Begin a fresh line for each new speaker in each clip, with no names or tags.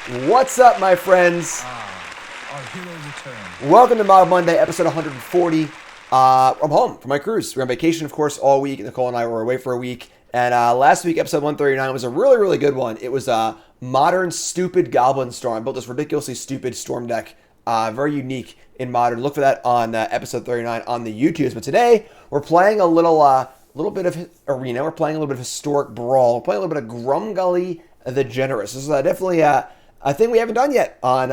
What's up, my friends?
Our heroes return.
Welcome to Mogg Monday, episode 140. I'm home for my cruise. We're on vacation, of course, all week. Nicole and I were away for a week. And last week, episode 139, was a really, really good one. It was a modern, stupid Goblin Storm. I built this ridiculously stupid Storm deck. Very unique in Modern. Look for that on episode 39 on the YouTubes. But today, we're playing a little bit of Arena. We're playing a little bit of Historic Brawl. We're playing a little bit of Grumgully the Generous. This is definitely a thing we haven't done yet on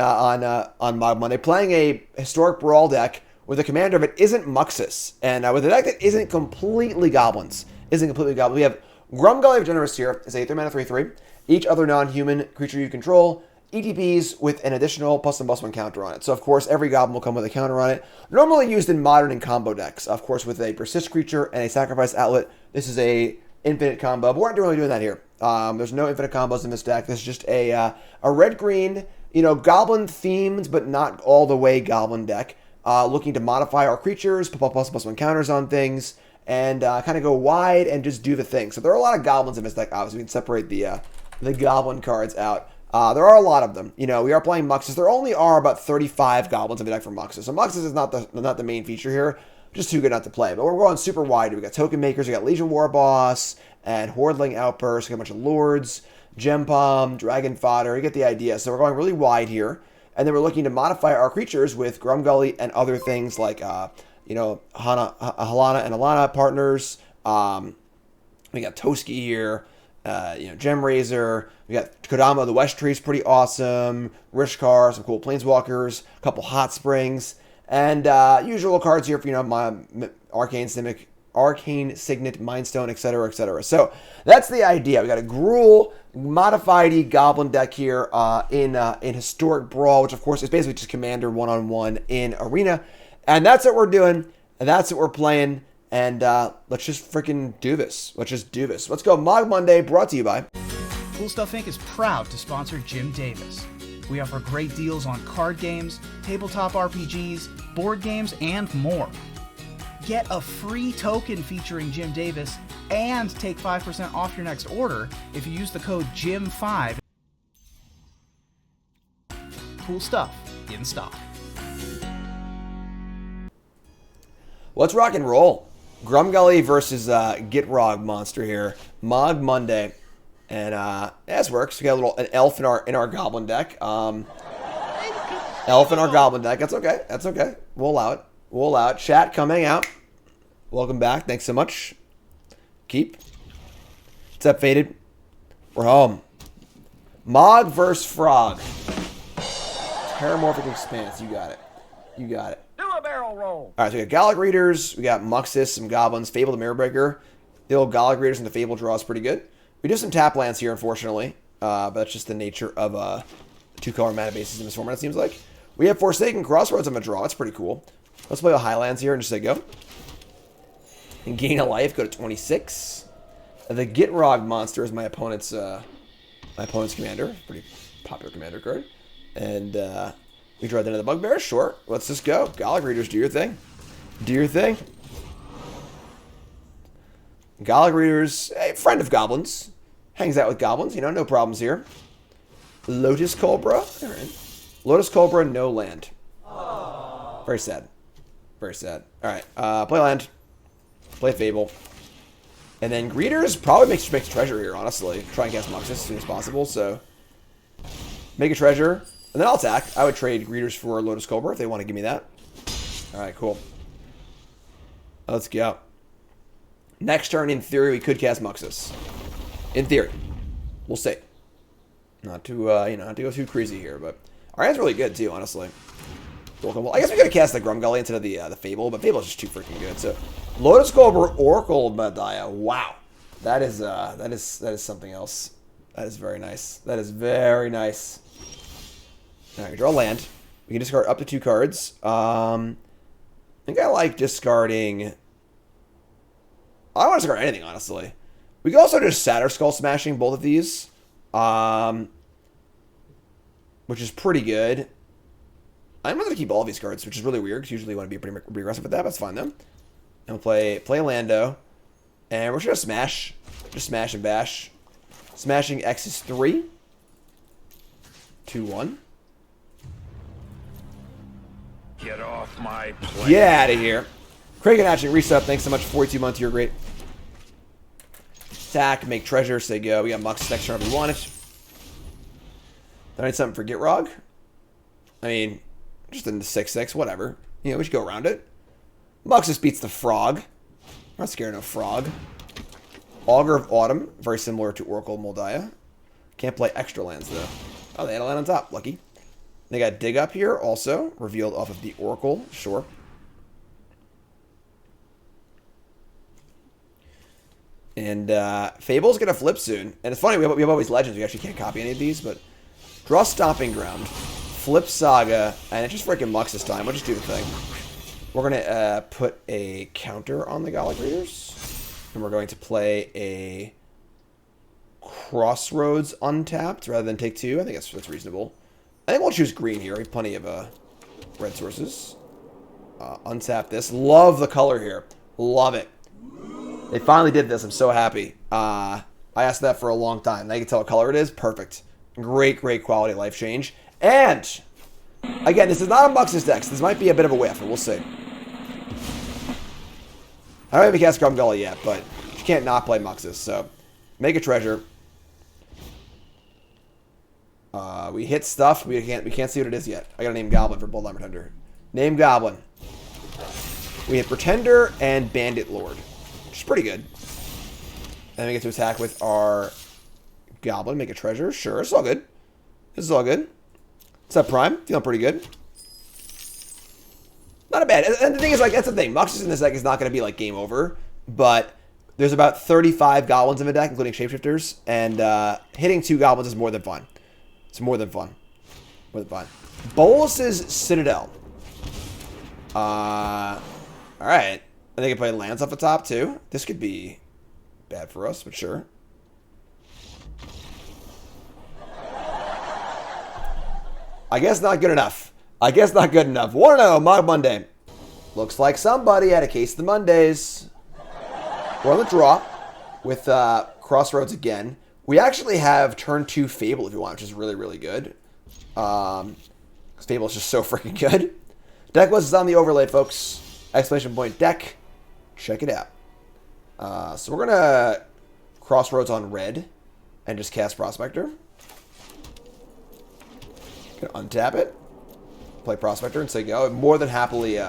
Mogg Monday. Playing a Historic Brawl deck where the commander of it isn't Muxus. And with a deck that isn't completely Goblins. We have Grumgully the Generous here. It's a 3-mana 3/3. Each other non-human creature you control ETBs with an additional +1/+1 counter on it. So, of course, every Goblin will come with a counter on it. Normally used in Modern and combo decks. Of course, with a Persist creature and a Sacrifice Outlet. This is a infinite combo, but we're not really doing that here. There's no infinite combos in this deck. This is just a red-green, Goblin themed, but not all the way Goblin deck. Looking to modify our creatures, put +1/+1 counters on things, and kind of go wide and just do the thing. So there are a lot of Goblins in this deck. Obviously, we can separate the Goblin cards out. There are a lot of them. We are playing Muxus. There only are about 35 Goblins in the deck for Muxus. So Muxus is not the main feature here. Just too good not to play. But we're going super wide. We got Token Makers. We got Legion War Boss and Hordling Outburst. We got a bunch of Lords, Gem Palm, Dragon Fodder. You get the idea. So we're going really wide here. And then we're looking to modify our creatures with Grumgully and other things like, Halana and Alena partners. We got Toski here. Gem Razor. We got Kodama, the West Tree is pretty awesome. Rishkar, some cool Planeswalkers, a couple Hot Springs, and usual cards here for my Arcane Signet, Mindstone, etc., etc. So that's the idea. We got a Gruul modified Goblin deck here in Historic Brawl, which of course is basically just Commander 1-on-1 in Arena, and that's what we're doing, and that's what we're playing. And let's just freaking do this. Let's go. Mogg Monday, brought to you by
Cool Stuff Inc. is proud to sponsor Jim Davis. We offer great deals on card games, tabletop RPGs, board games, and more. Get a free token featuring Jim Davis and take 5% off your next order if you use the code JIM5. Cool stuff in stock.
Let's rock and roll. Grumgully versus Gitrog monster here. Mogg Monday. And this works. We got an elf in our goblin deck. Elf in our goblin deck. That's okay. We'll allow it. Chat, come hang out. Welcome back. Thanks so much. Keep. What's up, Faded? We're home. Mogg versus Frog. Terramorphic Expanse. You got it.
Do a barrel roll.
All right, so we got Gallic Readers, we got Muxus, some Goblins, Fable the Mirrorbreaker. The old Gallic Readers and the Fable draw is pretty good. We do some tap lands here, unfortunately, but that's just the nature of two-color mana bases in this format, it seems like. We have Forsaken Crossroads on the draw. That's pretty cool. Let's play a Highlands here and just say go. And gain a life, go to 26. The Gitrog monster is my opponent's commander. Pretty popular commander card. And we draw the end of the Bugbear. Sure. Let's just go. Gallic Readers, do your thing. Gallic Readers, a friend of goblins. Hangs out with goblins. No problems here. Lotus Cobra. All right. Lotus Cobra, no land. Aww. Very sad. All right. Play land. Play Fable. And then Greeters probably makes treasure here, honestly. Try and cast Muxus as soon as possible. So make a treasure. And then I'll attack. I would trade Greeters for Lotus Cobra if they want to give me that. Alright, cool. Let's go. Next turn, in theory, we could cast Muxus. In theory. We'll see. Not to go too crazy here, but our hand's really good too, honestly. I guess we could have cast the Grumgully instead of the Fable, but Fable is just too freaking good. So Lotus Cobra, Oracle Medaya. Wow. That is something else. That is very nice. Alright, draw land. We can discard up to 2 cards. I think I like discarding... I don't want to discard anything, honestly. We can also just Satyr Skull Smashing both of these. Which is pretty good. I'm going to keep all of these cards, which is really weird, because usually you want to be pretty aggressive with that, but that's fine, though. And we'll play Lando. And we're just going to smash. Just smash and bash. Smashing X is 3. 2-1.
Get off my plate.
Get out of here. Craig and Hatching, resub. Thanks so much for 42 months. You're great. Attack, make treasure, say go. We got Mux next turn if we want it. Do I need something for Gitrog? I mean, just in the 6-6, whatever. You know, we should go around it. Mux just beats the frog. I'm not scared of no frog. Augur of Autumn, very similar to Oracle Moldiah. Can't play extra lands though. Oh, they had a land on top. Lucky. They got Dig Up here also, revealed off of the Oracle. Sure. And Fable's going to flip soon. And it's funny, we have all these legends. We actually can't copy any of these, but draw Stomping Ground, flip Saga, and it just freaking Mux this time. We'll just do the thing. We're going to put a counter on the Gallic Readers. And we're going to play a Crossroads untapped rather than take 2. I think that's reasonable. I think we'll choose green here. We have plenty of red sources. Untap this. Love the color here. Love it. They finally did this. I'm so happy. I asked that for a long time. Now you can tell what color it is. Perfect. Great, great quality life change. And, again, this is not a Mux's deck. So this might be a bit of a whiff, but we'll see. I don't even cast Grumgully yet, but you can't not play Muxus, so make a treasure. We hit stuff. We can't see what it is yet. I gotta name Goblin for Bold Pretender. Name Goblin. We hit Pretender and Bandit Lord, which is pretty good. Then we get to attack with our Goblin. Make a treasure. Sure, it's all good. This is all good. What's up, Prime? Feeling pretty good. Not a bad. And the thing is, like, that's the thing. Muxus in this deck is not going to be, like, game over. But there's about 35 goblins in the deck, including shapeshifters. And hitting 2 goblins is more than fun. It's more than fun. More than fun. Bolas' Citadel. Alright. I think I play lands off the top, too. This could be bad for us, but sure. I guess not good enough. I guess not good enough. 1-0, Mogg Monday. Looks like somebody had a case of the Mondays. We're on the draw with Crossroads again. We actually have turn 2 Fable if you want, which is really, really good. Because Fable is just so freaking good. Decklist is on the overlay, folks. Exclamation point deck. Check it out. So we're going to Crossroads on red and just cast Prospector. Gonna untap it. Play Prospector and say go. I'd more than happily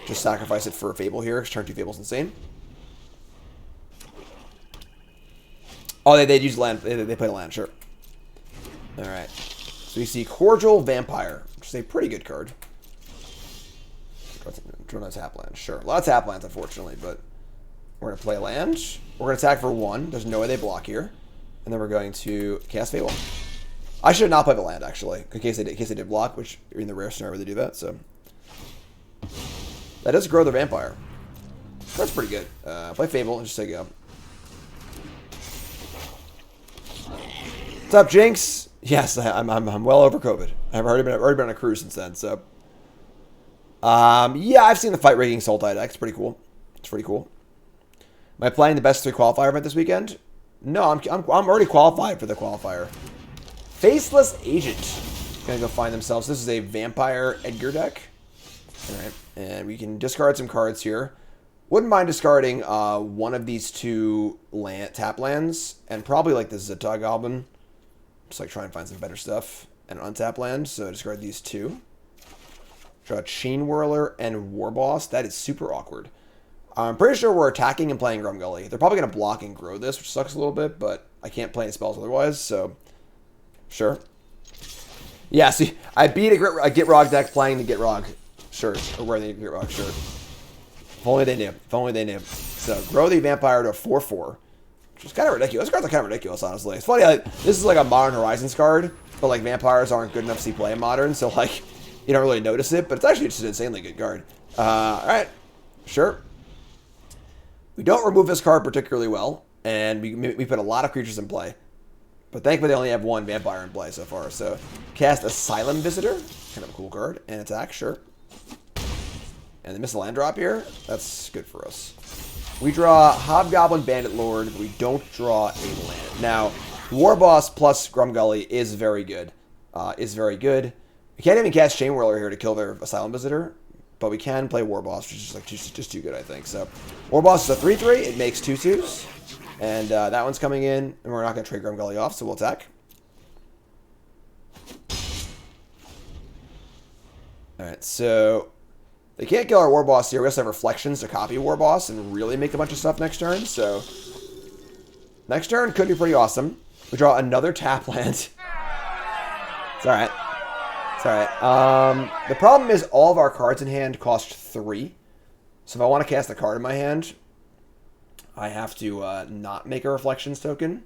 just sacrifice it for a Fable here. Turn 2 Fable's insane. Oh, they'd use land. They played a land, sure. Alright. So you see Cordial Vampire, which is a pretty good card. Draw no tap land, sure. A lot of tap lands, unfortunately, but we're going to play a land. We're going to attack for 1. There's no way they block here. And then we're going to cast Fable. I should have not played the land, actually, in case they did block, which in the rare scenario where they do that, so. That does grow the vampire. That's pretty good. Play Fable and just say go. What's up, Jinx? Yes, I'm well over COVID. I've already been on a cruise since then, so. Yeah, I've seen the Fight Rigging Sultai deck. It's pretty cool. It's pretty cool. Am I playing the best 3 qualifier event this weekend? No, I'm already qualified for the qualifier. Faceless Agent. Gonna go find themselves. This is a Vampire Edgar deck. Alright, and we can discard some cards here. Wouldn't mind discarding one of these 2 tap lands, and probably like the Zeta Goblin. Just like try and find some better stuff. And an untap land, so discard these 2. Draw Chain Whirler and Warboss. That is super awkward. I'm pretty sure we're attacking and playing Grumgully. They're probably going to block and grow this, which sucks a little bit, but I can't play any spells otherwise, so sure. Yeah, see, I beat a Gitrog deck playing the Gitrog. Sure, or wearing the Gitrog shirt. If only they knew. If only they knew. So, grow the Vampire to a 4/4. Which is kind of ridiculous. Those cards are kind of ridiculous, honestly. It's funny, like, this is like a Modern Horizons card, but like vampires aren't good enough to see play in Modern, so like, you don't really notice it, but it's actually just an insanely good card. Alright. Sure. We don't remove this card particularly well, and we put a lot of creatures in play. But thankfully they only have 1 vampire in play so far. So, cast Asylum Visitor. Kind of a cool card. And attack, sure. And they miss a land drop here. That's good for us. We draw Hobgoblin Bandit Lord, but we don't draw a land. Now, Warboss plus Grumgully is very good. is very good. We can't even cast Chain Whirler here to kill their Asylum Visitor, but we can play War Boss, which is just too good, I think. So War Boss is a 3/3. It makes 2/2s, and that one's coming in, and we're not going to trade Grumgully off, so we'll attack. All right, so they can't kill our War Boss here. We also have Reflections to copy War Boss and really make a bunch of stuff next turn. So next turn could be pretty awesome. We draw another tap land. It's all right. It's all right. The problem is all of our cards in hand cost 3. So if I want to cast a card in my hand, I have to not make a Reflections token.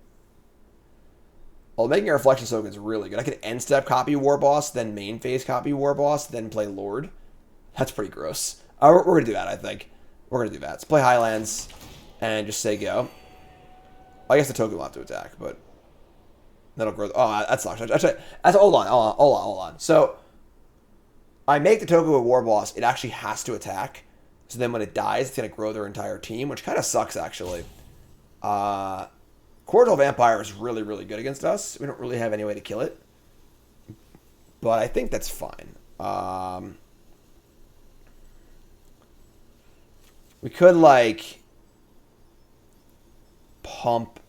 Well, making a Reflections token is really good. I could end step copy War Boss, then main phase copy War Boss, then play Lord. That's pretty gross. We're going to do that, I think. We're going to do that. Let's play Highlands and just say go. I guess the token will have to attack, but that'll grow. Oh, that sucks. Hold on. So I make the token with War Boss. It actually has to attack. So then when it dies, it's going to grow their entire team, which kind of sucks, actually. Cordial Vampire is really, really good against us. We don't really have any way to kill it. But I think that's fine. We could, like, pump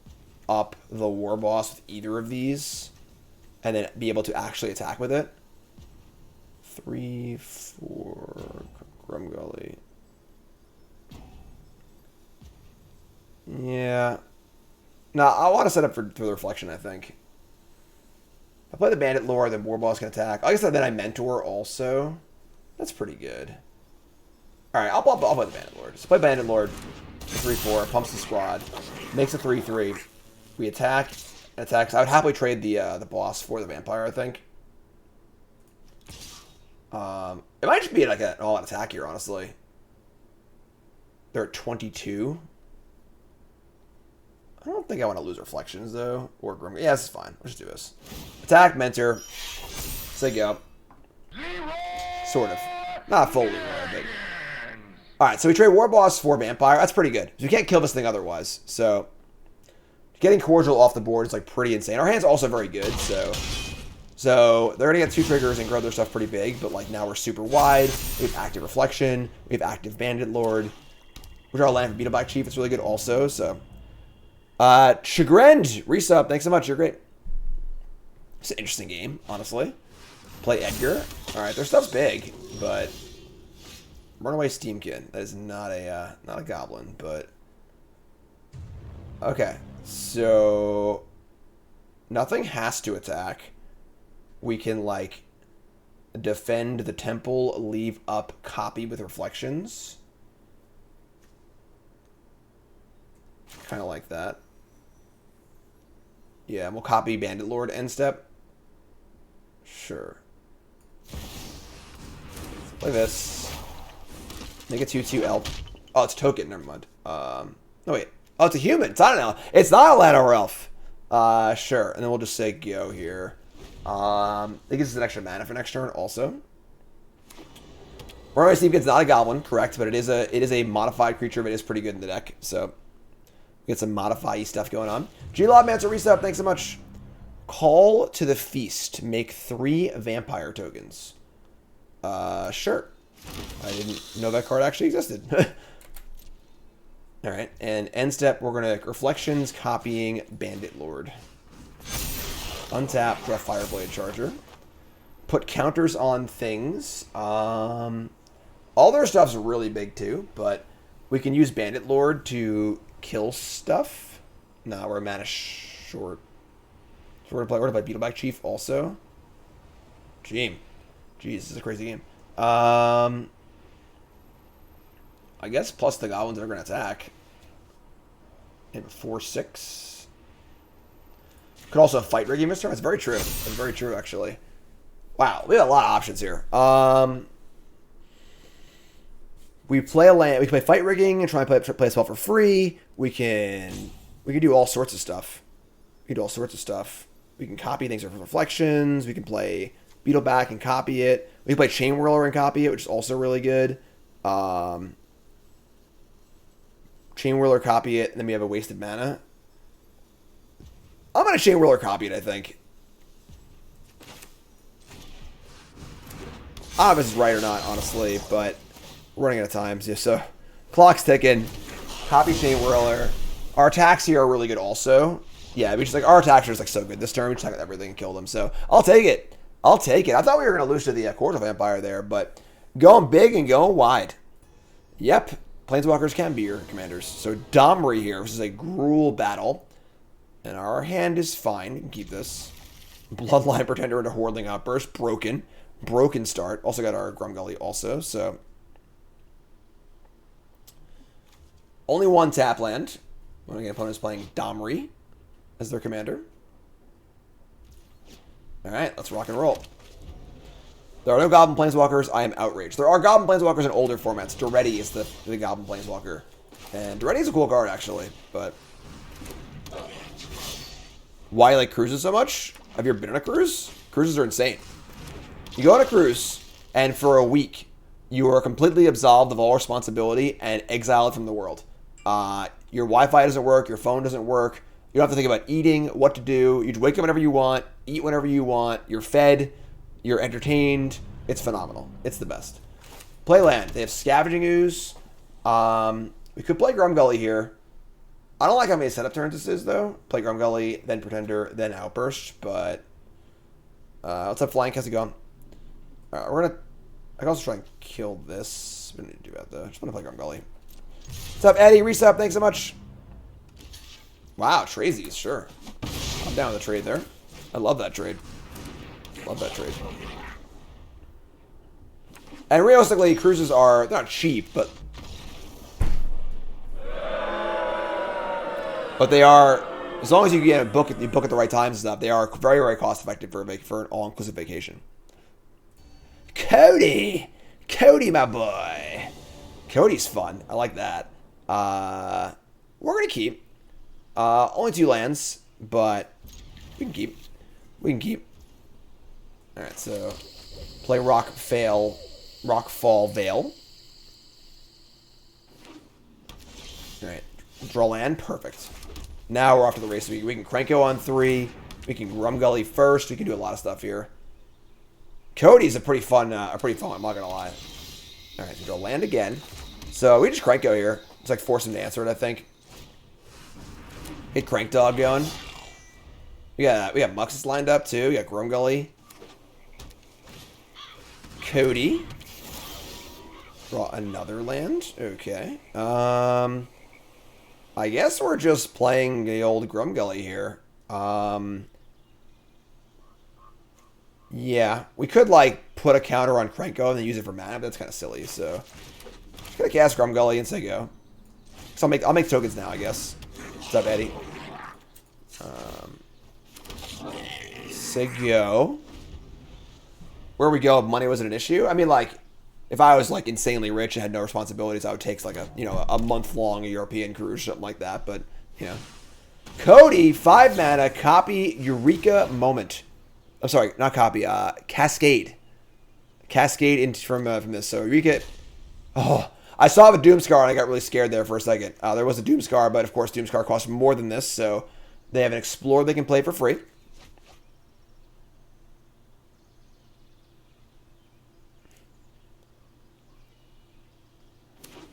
up the War Boss with either of these and then be able to actually attack with it. 3, 4, Grumgully. Yeah. No, I want to set up for the Reflection, I think. If I play the Bandit Lord, then War Boss can attack. I guess then I Mentor also. That's pretty good. Alright, I'll play the Bandit Lord. So play Bandit Lord. 3/4, pumps the squad. Makes a 3/3. We attack. Attacks. I would happily trade the boss for the Vampire, I think. It might just be like an all-out attack here, honestly. They're at 22. I don't think I want to lose Reflections, though. Or Grim. Yeah, this is fine. Let's just do this. Attack, Mentor. Say go. Sort of. Not fully, but... Alright, so we trade War Boss for Vampire. That's pretty good. We can't kill this thing otherwise. So, getting Cordial off the board is, like, pretty insane. Our hand's also very good, so they're going to get 2 triggers and grow their stuff pretty big, but, like, now we're super wide. We have active Reflection. We have active Bandit Lord. We draw a land for Beetleback Chief. It's really good also, so... Chagrined, resub, thanks so much, you're great. It's an interesting game, honestly. Play Edgar. Alright, their stuff's big, but Runaway Steamkin. That is not a goblin, but okay. So nothing has to attack. We can like defend the temple, leave up copy with Reflections. Kind of like that. Yeah, we'll copy Bandit Lord end step. Sure. Play this. Make a 2/2 elf. Oh, it's token. Never mind. No, wait. Oh, it's a human. It's not an elf. It's not a Alena or elf. Sure. And then we'll just say go here. I think this is an extra mana for next turn also. Runaway Steamkin's not a goblin, correct, but it is a modified creature, but it is pretty good in the deck, so get some modify-y stuff going on. G-Lobmancer reset, thanks so much. Call to the Feast. Make 3 Vampire tokens. Sure. I didn't know that card actually existed. Alright, and end step, we're going to Reflections, copying Bandit Lord. Untap, draw Fireblade Charger. Put counters on things. All their stuff's really big too, but we can use Bandit Lord to kill stuff. No, we're mana short. So we're gonna play Beetleback Chief also. Jeez, this is a crazy game. I guess plus the goblins that are gonna attack. Maybe 4/6. Could also fight rigging this turn. That's very true. That's very true, actually. Wow, we have a lot of options here. We play a land. We can play fight rigging and try and play a spell for free. We can do all sorts of stuff. We can copy things with Reflections. We can play Beetleback and copy it. We can play Chain Whirler and copy it, which is also really good. Chain Whirler, copy it, and then we have a wasted mana. I'm gonna Chain Whirler copy it, I think. I don't know if this is right or not, honestly, but we're running out of time. So, clock's ticking. Copy Chain Whirler. Our attacks here are really good also. Yeah, we just like our attacks are just like so good this turn. We just attack with everything and kill them. So I'll take it. I'll take it. I thought we were gonna lose to the Cordial Vampire there, but going big and going wide. Yep, Planeswalkers can be your commanders. So Domri here. This is a Gruul battle, and our hand is fine. We can keep this. Bloodline Pretender into Hordling Outburst. Broken start. Also got our Grumgully also. So only one tap land. When the opponent is playing Domri as their commander. Alright, let's rock and roll. There are no Goblin Planeswalkers. I am outraged. There are Goblin Planeswalkers in older formats. Duretti is the Goblin Planeswalker. And Duretti is a cool card, actually. But why you like cruises so much? Have you ever been on a cruise? Cruises are insane. You go on a cruise, and for a week, you are completely absolved of all responsibility and exiled from the world. Your Wi-Fi doesn't work. Your phone doesn't work. You don't have to think about eating, what to do. You just wake up whenever you want, eat whenever you want. You're fed. You're entertained. It's phenomenal. It's the best. Play land. They have Scavenging Ooze. We could play Grumgully here. I don't like how many setup turns this is, though. Play Grumgully, then Pretender, then Outburst. But let's have Flying Cassie go. We're going to... I can also try and kill this. We don't need to do that, though. I just want to play Grumgully. What's up, Eddie? Resub, thanks so much. Wow, Trazies, sure. I'm down with the trade there. I love that trade. Love that trade. And realistically, cruises are they're not cheap, but they are, as long as you get a book, you book at the right times and stuff, they are very, very cost effective for an all-inclusive vacation. Codie, my boy. Codie's fun. I like that. We're gonna keep. Only 2 lands, but we can keep. Alright, so play Rockfall Veil. Alright, draw land, perfect. Now we're off to the race. We can Cranko on 3. We can Grumgully first. We can do a lot of stuff here. Codie's a pretty fun one, I'm not gonna lie. Alright, so draw land again. So we just Cranko here. It's like force him to answer it, I think. Get Crank Dog going. We got Muxus lined up too. We got Grumgully. Codie. Draw another land. Okay. I guess we're just playing the old Grumgully here. Yeah. We could like put a counter on Cranko and then use it for mana, but that's kind of silly, so just gonna cast Grumgully and say go. So I'll make tokens now, I guess. What's up, Eddie? Say go. Where we go, if money wasn't an issue. I mean, like, if I was like insanely rich and had no responsibilities, I would take like a month-long European cruise, something like that. But Codie, 5 mana, copy Eureka Moment. I'm sorry, not copy. Cascade from this. So Eureka. Oh, I saw the Doomscar and I got really scared there for a second. There was a Doomscar, but of course Doomscar costs more than this, so they have an Explorer they can play for free.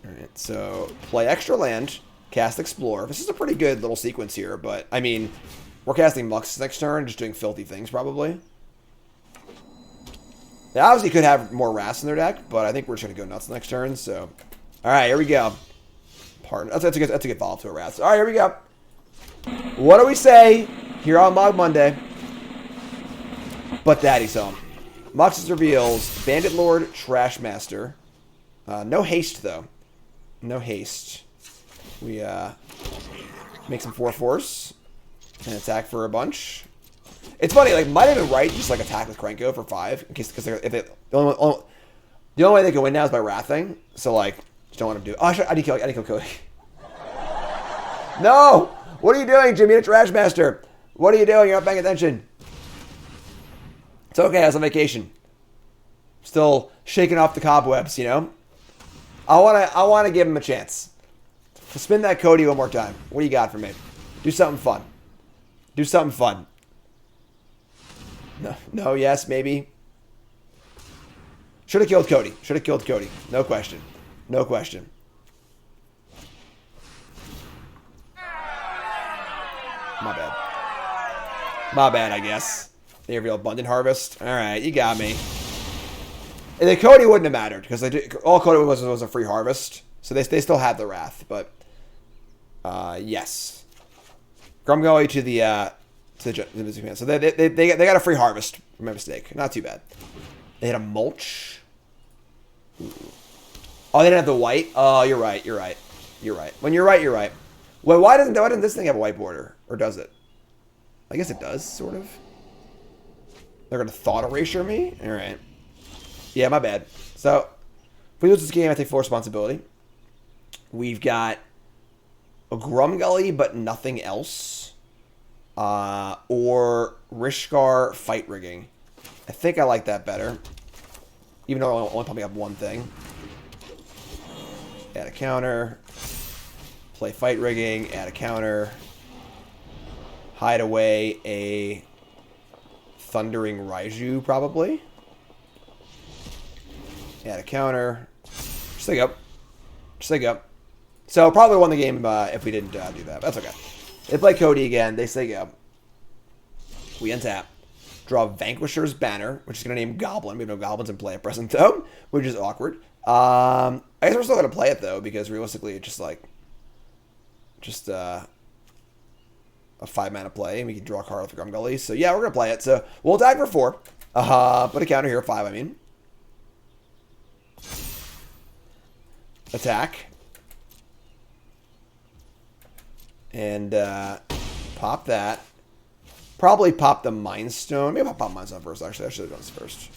Alright, so play extra land, cast Explorer. This is a pretty good little sequence here, but I mean, we're casting Muxus next turn, just doing filthy things probably. They obviously could have more Wraths in their deck, but I think we're just going to go nuts next turn, so... Alright, here we go. Partner. That's a good follow-up to a Wrath. Alright, here we go. What do we say here on Mogg Monday? But Daddy's home. Muxus reveals Bandit Lord, Trashmaster. No haste, though. No haste. We make some 4/4s and attack for a bunch. It's funny, like, might have been right, just like attack with Cranko for 5, in case, because the only way they can win now is by wrathing. So like, just don't want to do. Oh, I need to kill Codie. No, what are you doing, Jimmy? The Trash Master. What are you doing? You're not paying attention. It's okay. I was on vacation. Still shaking off the cobwebs, you know. I wanna give him a chance. Spin that Codie one more time. What do you got for me? Do something fun. Do something fun. No, yes, maybe. Should have killed Codie. Should have killed Codie. No question. No question. My bad. My bad, I guess. They reveal Abundant Harvest. Alright, you got me. And then Codie wouldn't have mattered, because all Codie was a free harvest. So they still had the Wrath, but... yes. Grumgully to the Benthic man. So they got a free harvest from my mistake. Not too bad. They had a mulch. Ooh. Oh, they didn't have the white? Oh, you're right. You're right. You're right. When you're right, you're right. Well, why doesn't this thing have a white border? Or does it? I guess it does, sort of. They're going to thought erasure me? Alright. Yeah, my bad. So, if we lose this game, I take full responsibility. We've got a Grumgully, but nothing else. Or Rishkar Fight Rigging. I think I like that better. Even though I only probably have one thing. Add a counter. Play Fight Rigging. Add a counter. Hide away a Thundering Raiju, probably. Add a counter. Just like up. Just like up. So probably won the game if we didn't do that. That's okay. They play Codie again. They say go. We untap. Draw Vanquisher's Banner, which is going to name Goblin. We have no Goblins in play at present, though, which is awkward. I guess we're still going to play it, though, because realistically, it's just like... Just a 5-mana play, and we can draw a card with Grumgully. So, yeah, we're going to play it. So, we'll attack for 4. Put a counter here, 5, I mean. Attack. And pop that. Probably pop the Mind Stone. Maybe I'll pop Mind Stone first, actually. I should have done this first.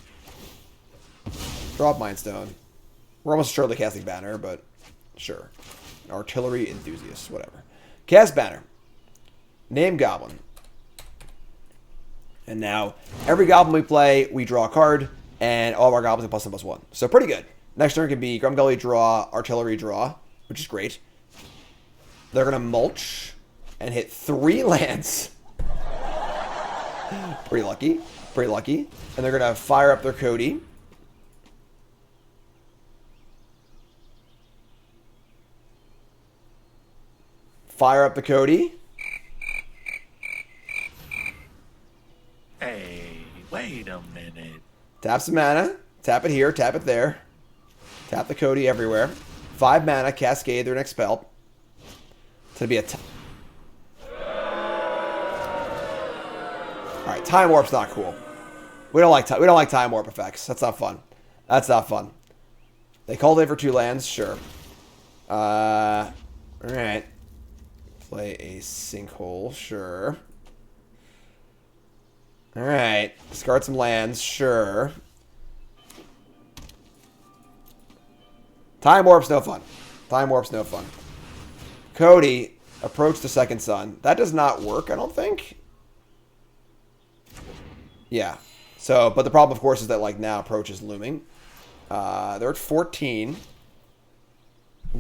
Drop Mind Stone. We're almost surely casting Banner, but sure. Artillery Enthusiast, whatever. Cast Banner. Name Goblin. And now, every Goblin we play, we draw a card, and all of our Goblins have +1/+1. So pretty good. Next turn can be Grumgully draw, Artillery draw, which is great. They're going to mulch and hit 3 lands. Pretty lucky. Pretty lucky. And they're going to fire up their Codie. Fire up the Codie.
Hey, wait a minute.
Tap some mana. Tap it here. Tap it there. Tap the Codie everywhere. 5 mana. Cascade their next spell. It's going to be a... Alright, Time Warp's not cool. We don't like Time Warp effects. That's not fun. That's not fun. They called it for 2 lands? Sure. Alright. Play a Sinkhole. Sure. Alright. Discard some lands. Sure. Time Warp's no fun. Time Warp's no fun. Codie, approach the Second Sun. That does not work, I don't think. Yeah. So, but the problem, of course, is that, like, now approach is looming. They're at 14.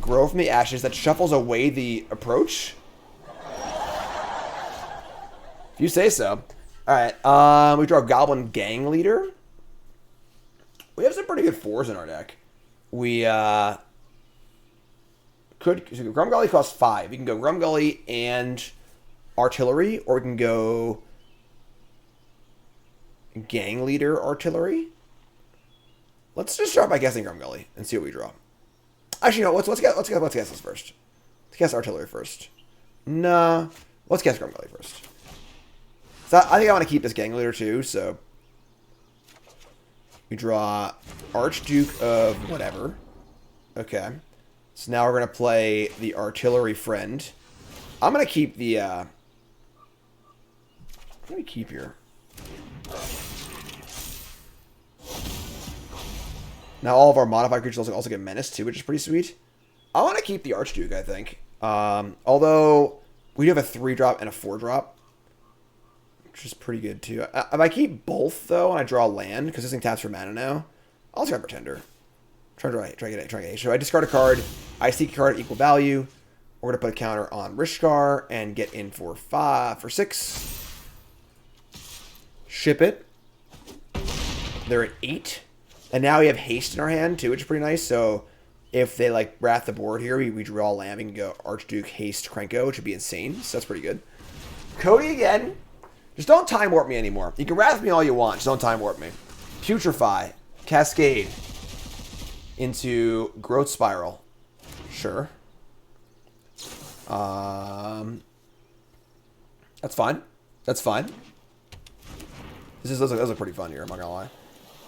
Grow from the Ashes. That shuffles away the approach. If you say so. Alright, we draw Goblin Gang Leader. We have some pretty good 4s in our deck. We, could... Grumgully costs 5. We can go Grumgully and Artillery, or we can go... Gang Leader Artillery. Let's just start by guessing Grumgully and see what we draw. Actually, no. Let's guess this first. Let's guess Artillery first. Nah. Let's guess Grumgully first. So I think I want to keep this Gang Leader too. So we draw Archduke of whatever. Okay. So now we're gonna play the Artillery Friend. I'm gonna keep the. What do we keep here? Now all of our modified creatures also get Menace too, which is pretty sweet. I want to keep the Archduke, I think. Although we do have a 3-drop and a 4-drop, which is pretty good too. If I keep both though, and I draw land because this thing taps for mana now, I'll discard Pretender. Try to get it. So I discard a card. I seek a card at equal value. We're gonna put a counter on Rishkar and get in for 6. Ship it. They're at 8. And now we have haste in our hand too, which is pretty nice. So if they like wrath the board here, we draw land and go Archduke, haste, Krenko, which would be insane. So that's pretty good. Codie again. Just don't time warp me anymore. You can wrath me all you want. Just don't time warp me. Putrefy. Cascade. Into Growth Spiral. Sure. That's fine. That's fine. Those look pretty fun here, I'm not gonna lie.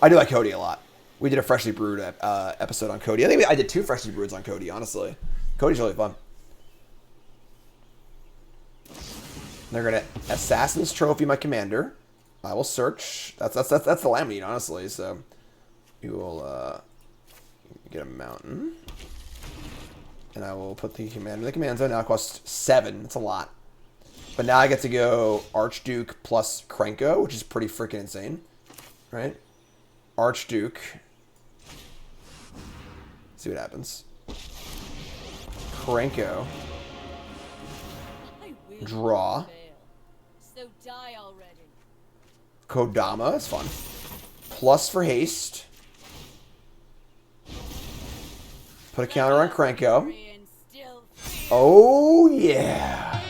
I do like Codie a lot. We did a freshly brewed episode on Codie. I think I did 2 freshly breweds on Codie, honestly. Codie's really fun. They're gonna Assassin's Trophy my commander. I will search. That's the Laminate, honestly. So we will get a mountain, and I will put the commander in the command zone. Now it costs 7. That's a lot. But now I get to go Archduke plus Krenko, which is pretty freaking insane, right? Archduke. See what happens. Krenko. Draw.
So die already.
Kodama is fun. Plus for haste. Put a counter on Krenko. Oh yeah.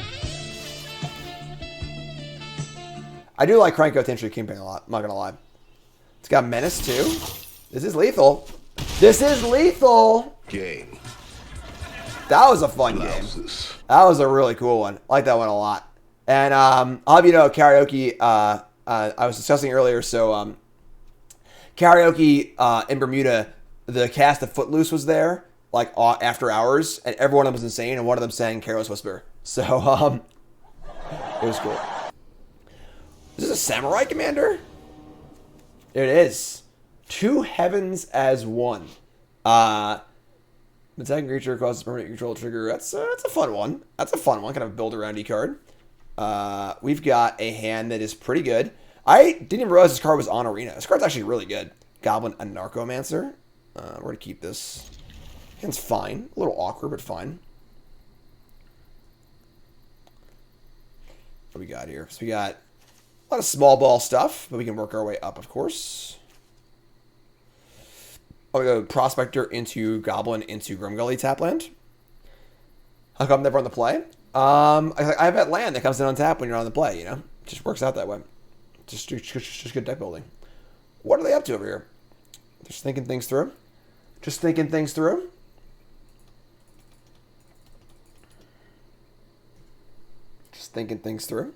I do like Krenko Tension Kingpin a lot. I'm not gonna lie. It's got Menace too. This is lethal. This is lethal.
Game.
That was a fun game. That was a really cool one. I like that one a lot. And I'll have you know, karaoke. I was discussing earlier. So karaoke in Bermuda, the cast of Footloose was there, like after hours, and every one of them was insane, and one of them sang Careless Whisper. So it was cool. Is this a samurai commander? There it is. 2 heavens as 1. Attacking creature causes permanent control trigger. That's a fun one. That's a fun one. Kind of build around card. We've got a hand that is pretty good. I didn't even realize this card was on Arena. This card's actually really good. Goblin Anarchomancer. We're gonna keep this. Hand's fine. A little awkward, but fine. What do we got here? So we got a lot of small ball stuff, but we can work our way up, of course. I'll go Prospector into Goblin into Grumgully tap land. How come never on the play? I have that land that comes in on tap when you're on the play, you know? It just works out that way. Just good deck building. What are they up to over here? Just thinking things through. Just thinking things through. Just thinking things through.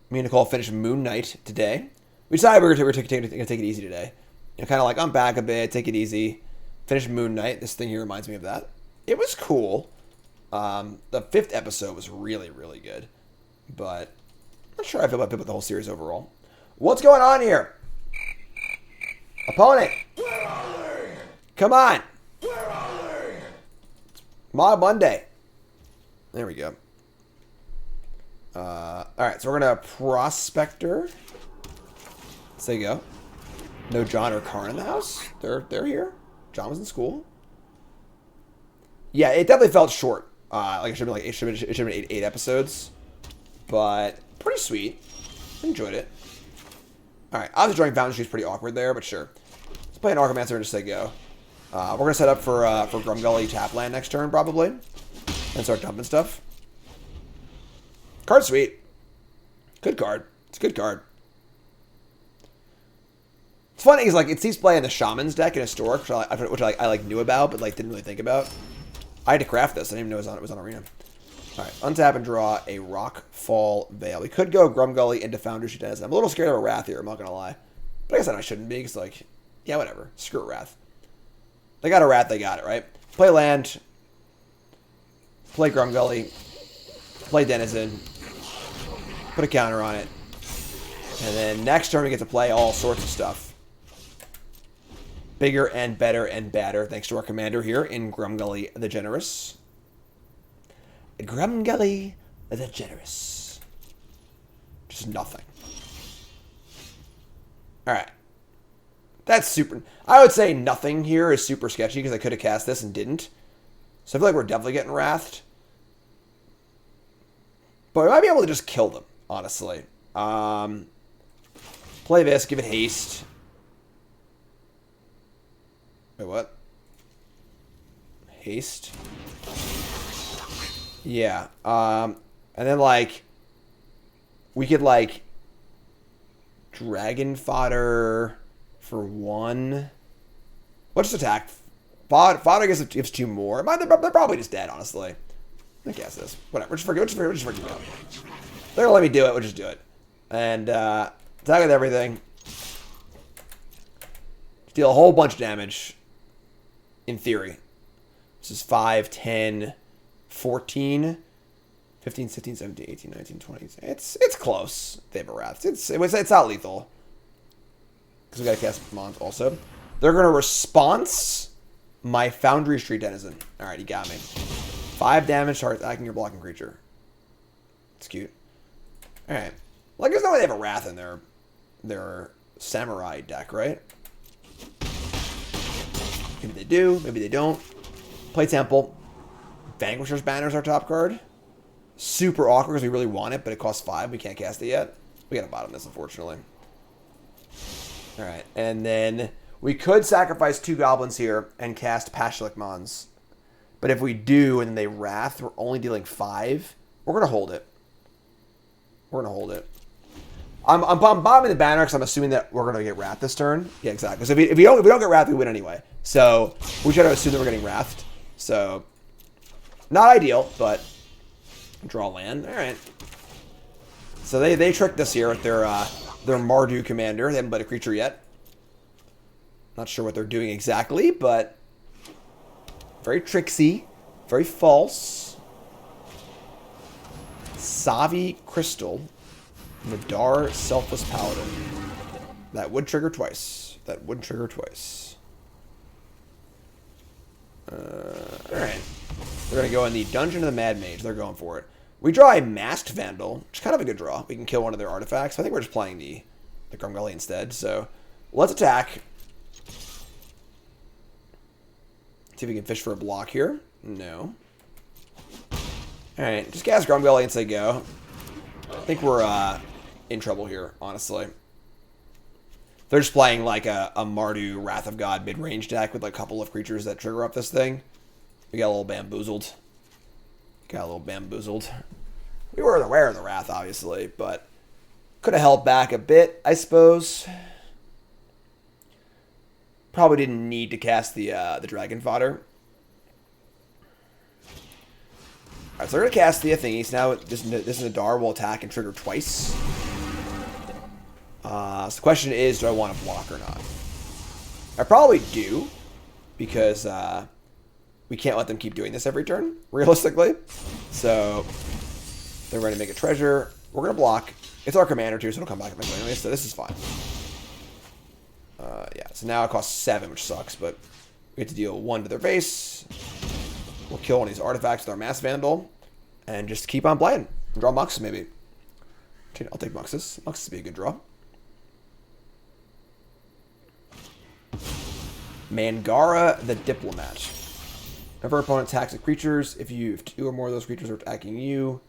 Me and Nicole finished Moon Knight today. We decided we were going to take it easy today. You know, kind of like unpack a bit, take it easy. Finish Moon Knight. This thing here reminds me of that. It was cool. The 5th episode was really, really good. But I'm not sure how I feel about the whole series overall. What's going on here? Opponent. Come on. Mod Monday. There we go. Alright, so we're going to Prospector. There you go. No John or Karen in the house. They're here. John was in school. Yeah, it definitely felt short. Like it should have been 8 episodes. But pretty sweet. Enjoyed it. Alright, obviously drawing Fountain Street's pretty awkward there, but sure. Let's play an Archomancer and just say go. We're gonna set up for Grumgully tap land next turn probably. And start dumping stuff. Card's sweet. Good card. It's a good card. It's funny because like it sees play in the Shaman's deck in Historic, which I like knew about, but like didn't really think about. I had to craft this. I didn't even know it was on Arena. All right, untap and draw a Rockfall Veil. We could go Grumgully into Foundry Denizen. I'm a little scared of a Wrath here. I'm not gonna lie, but I guess I shouldn't be because like, yeah, whatever. Screw Wrath. They got a Wrath. They got it right. Play land. Play Grumgully. Play Denizen. Put a counter on it. And then next turn we get to play all sorts of stuff. Bigger and better and badder, thanks to our commander here in Grumgully the Generous. Grumgully the Generous. Just nothing. Alright. That's super... I would say nothing here is super sketchy because I could have cast this and didn't. So I feel like we're definitely getting wrathed. But we might be able to just kill them, honestly. Play this, give it haste. Wait, what? Haste. Yeah. And then, like, we could, like, dragon fodder for 1. Let's just attack. Fodder, I guess, it gives 2 more. They're probably just dead, honestly. I guess this. Whatever. Just forget about it. They're gonna let me do it. We'll just do it. And, attack with everything. Deal a whole bunch of damage. In theory. This is 5, 10, 14, 15, 16, 17, 18, 19, 20. It's close. They have a wrath. It's not lethal. Because we gotta cast Mons also. They're gonna response my Foundry Street Denizen. Alright, you got me. 5 damage, start attacking your blocking creature. It's cute. Alright. Like, there's no way they have a wrath in their samurai deck, right? Maybe they do, maybe they don't. Play Temple. Vanquisher's Banner is our top card. Super awkward because we really want it, but it costs 5. We can't cast it yet. We gotta bottom this, unfortunately. Alright, and then we could sacrifice 2 goblins here and cast Pashalik Mons. But if we do and then they wrath, we're only dealing 5. We're gonna hold it. We're gonna hold it. I'm bombing the banner because I'm assuming that we're gonna get wrath this turn. Yeah, exactly. Because if we don't get wrath, we win anyway. So we try to assume that we're getting wrathed. So not ideal, but draw land. All right. So they tricked us here with their Mardu commander. They haven't played a creature yet. Not sure what they're doing exactly, but very tricksy, very false. Savi Crystal. Nadar Selfless Paladin. That would trigger twice. Alright. We're going to go in the Dungeon of the Mad Mage. They're going for it. We draw a Masked Vandal, which is kind of a good draw. We can kill one of their artifacts. I think we're just playing the Grumgully instead. So, let's attack. See if we can fish for a block here. No. Alright, just cast Grumgully and say go. I think we're in trouble here, honestly. They're just playing like a Mardu Wrath of God mid-range deck with like a couple of creatures that trigger up this thing. We got a little bamboozled. We were aware of the Wrath, obviously, but could have held back a bit, I suppose. Probably didn't need to cast the Dragon Fodder. Alright, so we're going to cast the thingies. Now this Nadar will attack and trigger twice. So the question is, do I want to block or not? I probably do, because we can't let them keep doing this every turn, realistically. So they're ready to make a treasure. We're going to block. It's our commander too, so it'll come back anyway, so this is fine. Yeah, so now it costs 7, which sucks, but we get to deal 1 to their base. We'll kill one of these artifacts with our Mass Vandal, and just keep on playing. Draw Muxus, maybe. I'll take Muxus. Muxus would be a good draw. Mangara the Diplomat. Whenever our opponent attacks with creatures, if 2 or more of those creatures are attacking you,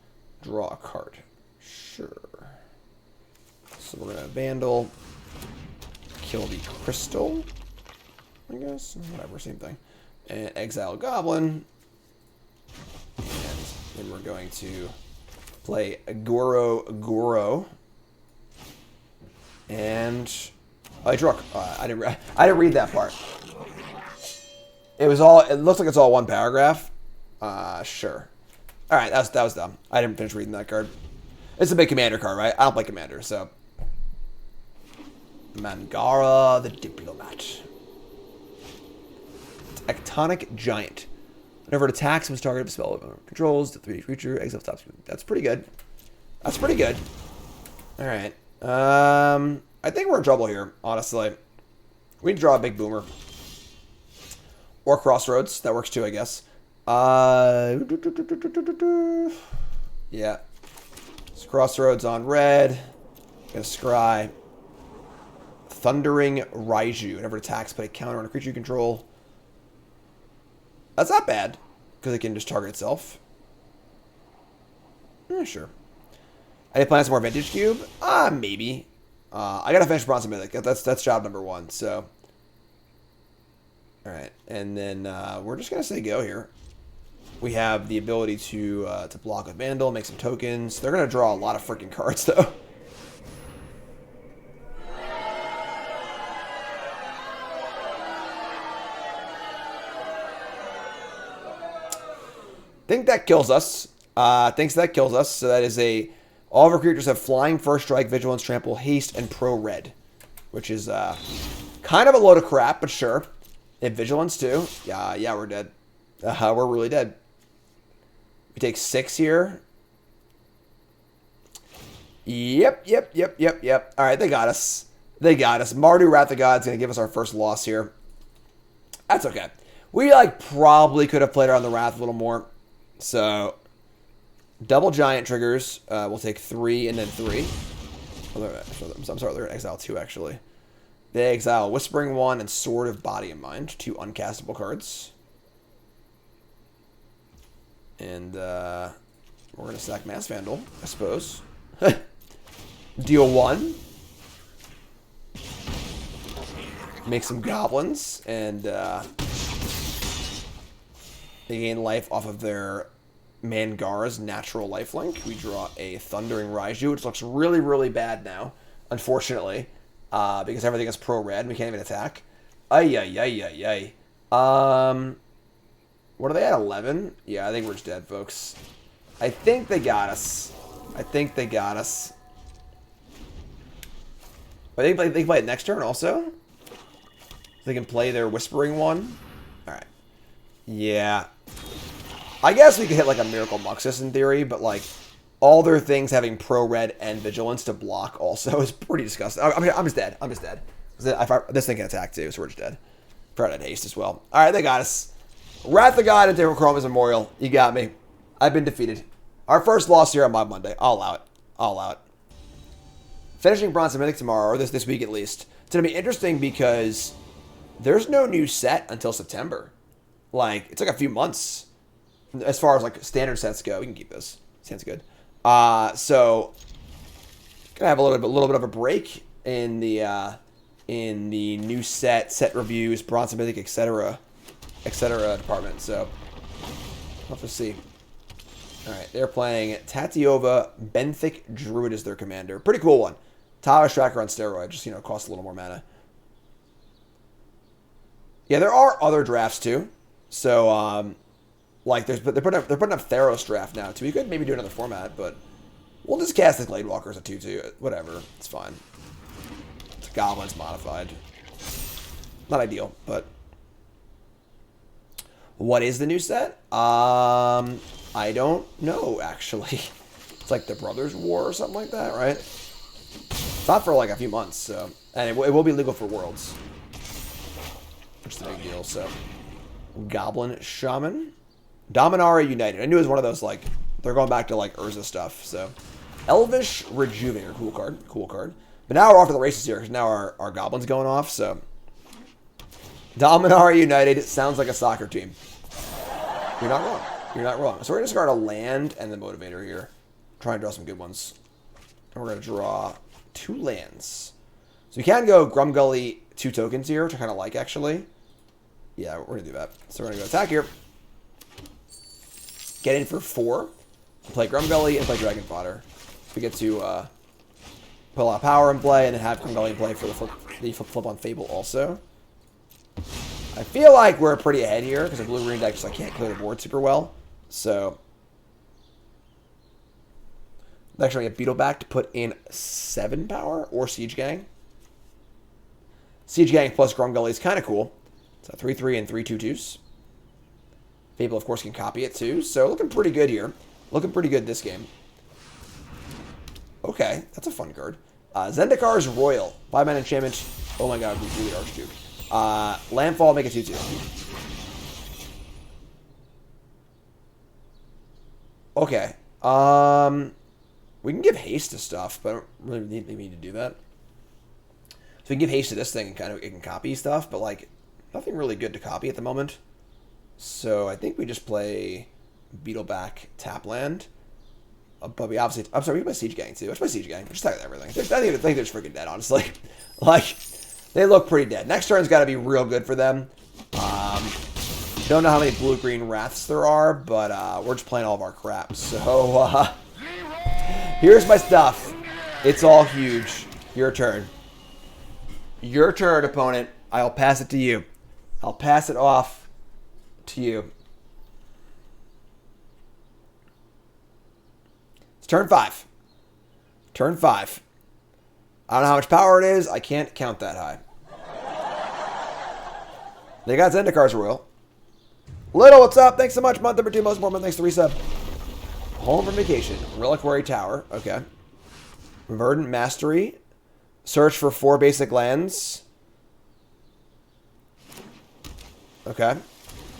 draw a card. Sure. So we're going to Vandal. Kill the Crystal, I guess. Whatever, same thing. And exile Goblin. And then we're going to play a Goro-Goro. And Gitrog. I didn't read that part. It looks like it's all one paragraph. Sure. All right, that was dumb. I didn't finish reading that card. It's a big commander card, right? I don't play commander, so. Mangara the Diplomat. Tectonic Giant. Whenever it attacks, when it's targeted with spell controls, the 3D creature, exile stops. That's pretty good. Alright. I think we're in trouble here, honestly. We need to draw a big boomer. Or Crossroads. That works too, I guess. Yeah. It's Crossroads on red. Gonna scry. Thundering Raiju. Whenever it attacks, put a counter on a creature you control. That's not bad, because it can just target itself. Sure. I need to plan some more Vintage Cube? Maybe. I gotta finish Bronze and Mythic. That's job number 1, so. All right, and then we're just gonna say go here. We have the ability to block with Vandal, make some tokens. They're gonna draw a lot of freaking cards though. Think that kills us. Thinks that kills us. So that is a... All of our creatures have Flying, First Strike, Vigilance, Trample, Haste, and Pro Red. Which is kind of a load of crap, but sure. They have Vigilance too. Yeah, we're dead. We're really dead. We take 6 here. Yep. Alright, they got us. They got us. Mardu Wrath of God's going to give us our first loss here. That's okay. We, like, probably could have played around the Wrath a little more. So, double giant triggers. We'll take 3 and then 3. I'm sorry, they're going to exile 2, actually. They exile Whispering One and Sword of Body and Mind. 2 uncastable cards. And, we're going to sack Mass Vandal, I suppose. Deal 1. Make some goblins, and they gain life off of their Mangara's natural lifelink. We draw a Thundering Raiju, which looks really, really bad now, unfortunately, because everything is pro-red and we can't even attack. Ay. What are they at, 11? Yeah, I think we're just dead, folks. I think they got us. I think they can play it next turn also. They can play their Whispering One. Alright. Yeah. I guess we could hit like a Miracle Muxus in theory, but like all their things having Pro-Red and Vigilance to block also is pretty disgusting. I'm just dead. This thing can attack too, so we're just dead. Probably had haste as well. Alright, they got us. Wrath of God and Chroma's Memorial. You got me. I've been defeated. Our first loss here on Mob Monday. I'll allow it. Finishing Bronze and Mythic tomorrow, or this week at least. It's going to be interesting because there's no new set until September. Like, it's like a few months as far as like standard sets go. We can keep this. Sounds good. So gonna have a little bit of a break in the new set reviews, Bronze and Mythic, etc. department. So we'll have to see. All right, they're playing Tatyova. Benthic Druid is their commander. Pretty cool one. Taoist Tracker on steroids. Just, costs a little more mana. Yeah, there are other drafts too. So, like, they're putting up Theros draft now too. We could maybe do another format, but we'll just cast the Gladewalker as a 2/2. Whatever, it's fine. It's Goblins modified. Not ideal, but what is the new set? I don't know actually. It's like the Brothers War or something like that, right? It's not for like a few months, so and it will be legal for Worlds. Which is a big deal, so. Goblin Shaman. Dominaria United. I knew it was one of those, like, they're going back to, like, Urza stuff, so. Elvish Rejuvenator. Cool card. But now we're off to the races here, because now our Goblin's going off, so. Dominaria United sounds like a soccer team. You're not wrong. So we're going to discard a land and the Motivator here. Try and draw some good ones. And we're going to draw 2 lands. So we can go Grumgully 2 tokens here, which I kind of like, actually. Yeah, we're going to do that. So we're going to go attack here. Get in for 4. Play Grumgully and play Dragon Fodder. We get to put a lot of power in play and then have Grumgully in play for the flip on Fable also. I feel like we're pretty ahead here because the blue-green deck just like, can't clear the board super well. So actually get Beetleback to put in 7 power or Siege Gang. Siege Gang plus Grumgully is kind of cool. So 3/3 and 3 2/2s. Fable, of course, can copy it too. So looking pretty good here. Looking pretty good this game. Okay, that's a fun card. Zendikar's Royal. 5-mana enchantment. Oh my god, we really Archduke. Landfall, make it 2/2. Okay. We can give haste to stuff, but I don't really need to do that. So we can give haste to this thing and it can copy stuff, but like nothing really good to copy at the moment. So I think we just play Beetleback tap land. But we obviously, I'm sorry, we can play Siege Gang too. Let's play Siege Gang. Just attack everything. I think they're just freaking dead, honestly. Like, they look pretty dead. Next turn's got to be real good for them. Don't know how many blue-green Wraths there are, but we're just playing all of our crap. So, here's my stuff. It's all huge. Your turn. Your turn, opponent. I'll pass it to you. I'll pass it off to you. It's turn 5. Turn 5. I don't know how much power it is. I can't count that high. They got Zendikar's Royal. Little, what's up? Thanks so much. Month number 2, most important. Thanks to resub. Home from vacation. Reliquary Tower. Okay. Verdant Mastery. Search for 4 basic lands. Okay.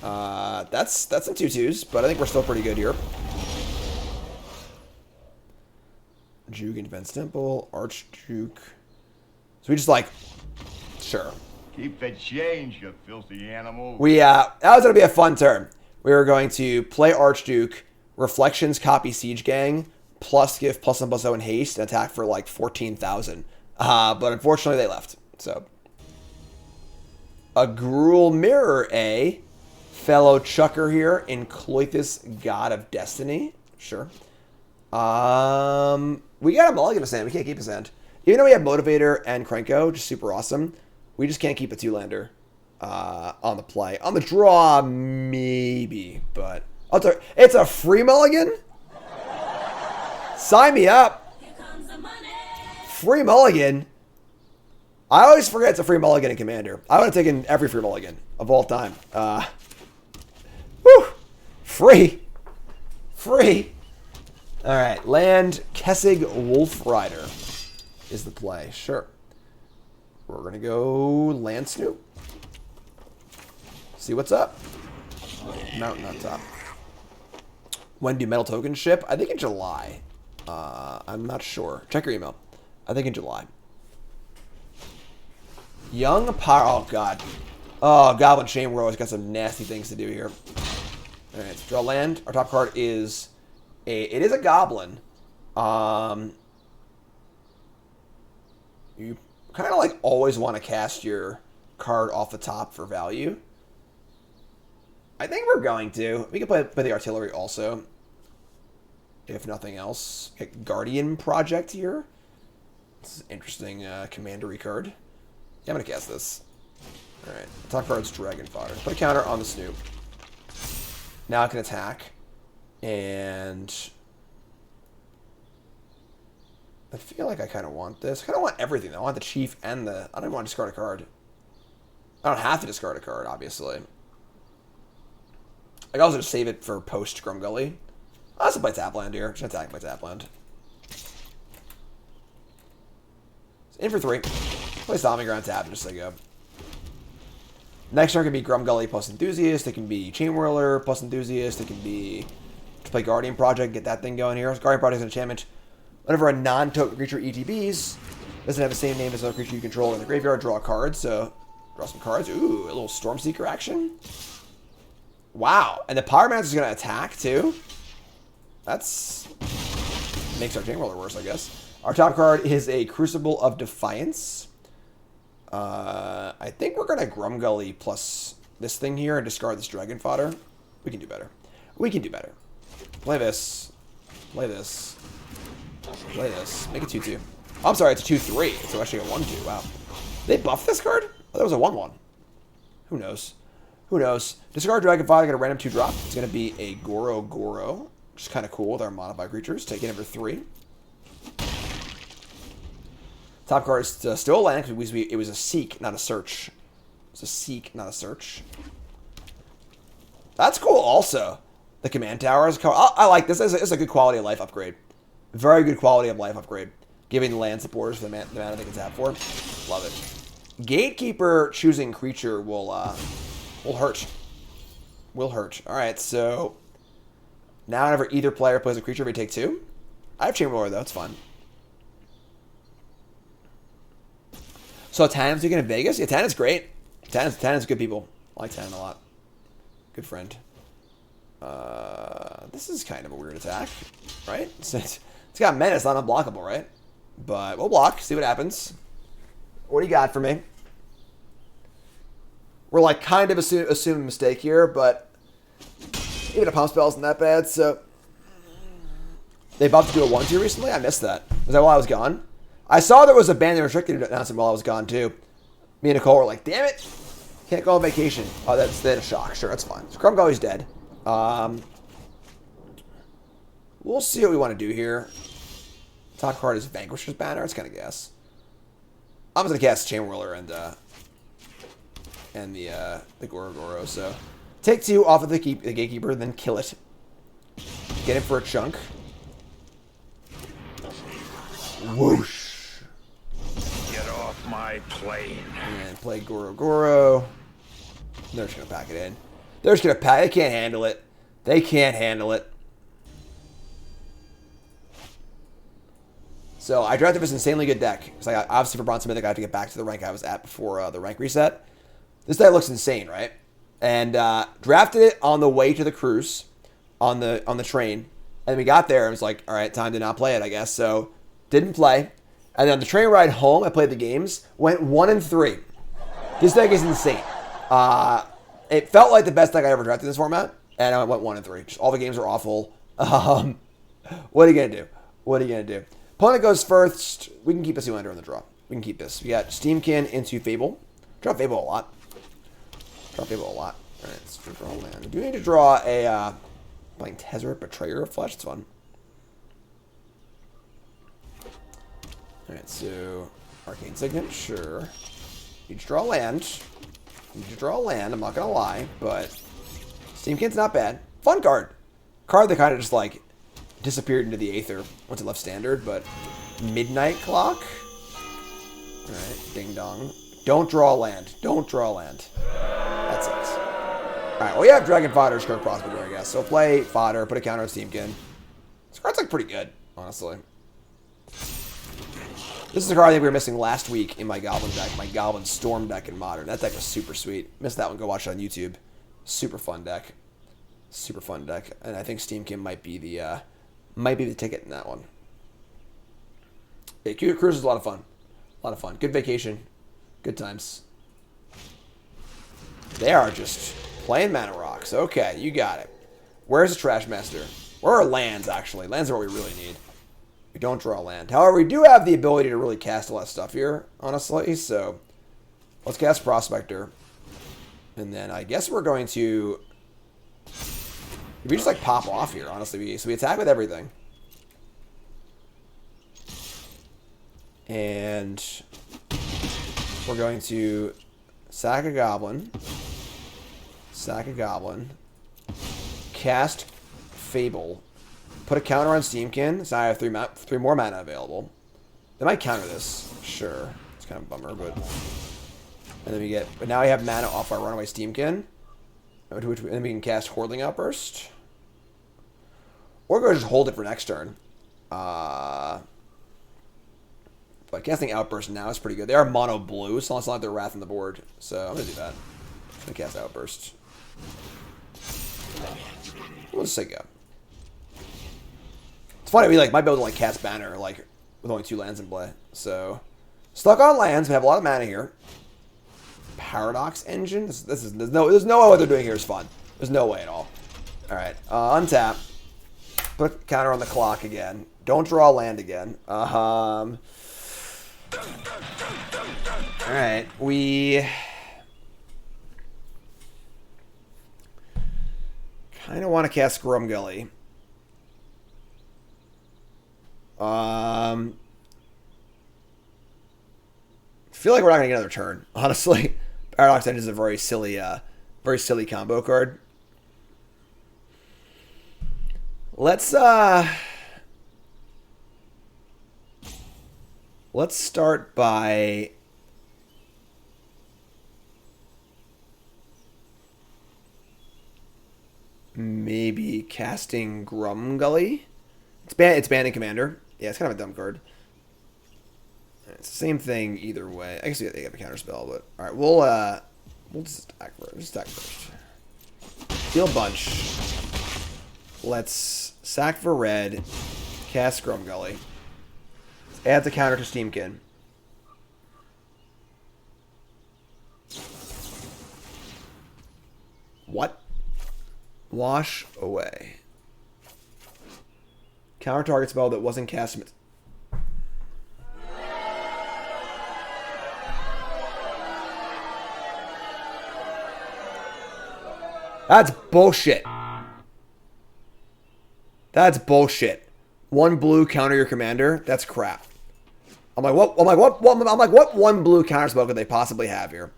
That's some 2/2s, but I think we're still pretty good here. Juke Defense Temple. Archduke. So we just like... Sure.
Keep the change, you filthy animal.
That was going to be a fun turn. We were going to play Archduke, Reflections, copy Siege Gang, plus give +1/+0 in haste, and attack for like 14,000. But unfortunately they left. So a Gruul Mirror A, fellow Chucker here in Klothys, God of Destiny. Sure. We got a mulligan to sand. We can't keep a sand. Even though we have Motivator and Krenko, just super awesome. We just can't keep a 2-lander on the play. On the draw, maybe, but it's a free mulligan? Sign me up.
Here comes the money.
Free mulligan? I always forget it's a free mulligan in Commander. I would have taken every free mulligan of all time. Whew. Free. Free. All right, land Kessig Wolf Rider is the play. Sure. We're going to go land Snoop. See what's up. Mountain on top. When do metal tokens ship? I think in July. I'm not sure. Check your email. I think in July. Young Power. Oh, God. Oh, Goblin Shame Row has got some nasty things to do here. All right, let's draw land. Our top card is it is a Goblin. You kind of like always want to cast your card off the top for value. I think we're going to. We can play the artillery also, if nothing else. Guardian Project here. This is an interesting commandery card. Yeah, I'm going to cast this. Alright, top card's Dragon Fodder. Put a counter on the Snoop. Now I can attack. And I feel like I kind of want this. I kind of want everything. I want the Chief and the... I don't even want to discard a card. I don't have to discard a card, obviously. I can also just save it for post Grumgully. I'll also play Tapland here. Just attack my Tapland. In for 3. Play Stomping Ground tap just so I go. Next turn can be Grumgully plus Enthusiast. It can be Chain Whirler plus Enthusiast. It can be to play Guardian Project, get that thing going here. Guardian Project is an enchantment. Whenever a non-token creature ETBs doesn't have the same name as another creature you control in the graveyard, draw a card. So draw some cards. Ooh, a little Stormseeker action. Wow, and the Pyromancer is going to attack too. That's makes our Chain Whirler worse, I guess. Our top card is a Crucible of Defiance. I think we're going to Grumgully plus this thing here and discard this Dragon Fodder. We can do better. We can do better. Play this. Play this. Play this. Make it 2/2. Oh, I'm sorry, it's 2/3. It's actually a 1/2. Wow. They buffed this card? Oh, that was a 1/1. Who knows? Who knows? Discard Dragon Fodder, get a random 2-drop. It's going to be a Goro-Goro, which is kind of cool with our modified creatures. Taking number 3. Top card is still a land because it was a seek, not a search. It was a seek, not a search. That's cool also. The command tower is cool. I like this. It's a good quality of life upgrade. Very good quality of life upgrade. Giving the land supporters the mana they can tap for. Love it. Gatekeeper choosing creature will hurt. Will hurt. Alright, so now whenever either player plays a creature, we take 2. I have Chain Whirler though, it's fun. So Tan's taking in Vegas? Yeah, Tan is great. Tan's good people. I like Tan a lot. Good friend. This is kind of a weird attack, right? It's got Menace, not unblockable, right? But we'll block, see what happens. What do you got for me? We're like kind of assuming a mistake here, but even a pump spell isn't that bad, so... They bumped to do a 1-2 recently? I missed that. Was that while I was gone? I saw there was a ban restricted announcement while I was gone, too. Me and Nicole were like, damn it! Can't go on vacation. Oh, that's a shock. Sure, that's fine. So Grumgully's dead. We'll see what we want to do here. Top card is Vanquisher's Banner. It's kind of guess. I'm just gonna cast Chain Whirler and the Goro-Goro. So take 2 off of the Gatekeeper, then kill it. Get him for a chunk. Whoosh.
Get off my plane.
And play Goro-Goro. They're just gonna pack it in. They're just gonna pack. They can't handle it. They can't handle it. So I drafted this insanely good deck. Because obviously for Bronze Mythic, I have to get back to the rank I was at before the rank reset. This deck looks insane, right? And drafted it on the way to the cruise, on the train. And we got there and was like, all right, time to not play it, I guess. So didn't play. And then on the train ride home, I played the games. Went 1-3. This deck is insane. It felt like the best deck I ever drafted in this format. And I went 1-3. Just all the games are awful. What are you going to do? What are you going to do? Opponent goes first. We can keep a Sealander in the draw. We can keep this. We got Steamkin into Fable. Draw Fable a lot. Draw Fable a lot. Alright, let's draw land. Do we need to draw a playing Tezzeret, Betrayer of Flesh? It's fun. Alright, so Arcane Signet, sure. Need to draw land. Need to draw land, I'm not gonna lie, but Steamkin's not bad. Fun card. Card that kind of just like disappeared into the aether once it left standard, but Midnight Clock. Alright, ding dong. Don't draw land. Don't draw land. That sucks. Alright, well, we have Dragon Fodder, Skirk Prospector, I guess. So play Fodder, put a counter on Steamkin. This card's like pretty good, honestly. This is a card I think we were missing last week in my Goblin deck, my Goblin Storm deck in Modern. That deck was super sweet. Missed that one, go watch it on YouTube. Super fun deck. Super fun deck. And I think Steamkin might be the ticket in that one. Yeah, Cruise is a lot of fun. A lot of fun. Good vacation. Good times. They are just playing mana rocks. Okay, you got it. Where's the Trash Master? Where are lands, actually? Lands are what we really need. We don't draw land. However, we do have the ability to really cast a lot of stuff here, honestly. So, let's cast Prospector. And then I guess we're going to... We just like pop off here, honestly. So we attack with everything. And we're going to sack a Goblin. Sack a Goblin. Cast Fable. Put a counter on Steamkin. So I have three more mana available. They might counter this. Sure. It's kind of a bummer, but... And then we get... But now we have mana off our Runaway Steamkin. And then we can cast Hordling Outburst. Or go just hold it for next turn. But casting Outburst now is pretty good. They are mono blue, so it's not like they're Wrath on the board. So I'm going to do that. I'm going to cast Outburst. We'll just say go. It's funny, we like might be able to like cast Banner like with only 2 lands in play. So stuck on lands, we have a lot of mana here. Paradox Engine. There's no way what they're doing here is fun. There's no way at all. All right, untap. Put counter on the clock again. Don't draw land again. All right, we kind of want to cast Grumgully. I feel like we're not gonna get another turn, honestly. Paradox Engine is a very silly combo card. Let's start by maybe casting Grumgully. It's banning Commander. Yeah, it's kind of a dumb card. It's the same thing either way. I guess they have a counter spell, but all right, we'll just attack first. Just attack first. Deal a bunch. Let's sack for red. Cast Grumgully. Add the counter to Steamkin. What? Wash away. Counter target spell that wasn't cast. That's bullshit. That's bullshit. 1 blue, counter your commander. That's crap. I'm like, what? I'm like, what 1 blue counter spell could they possibly have here?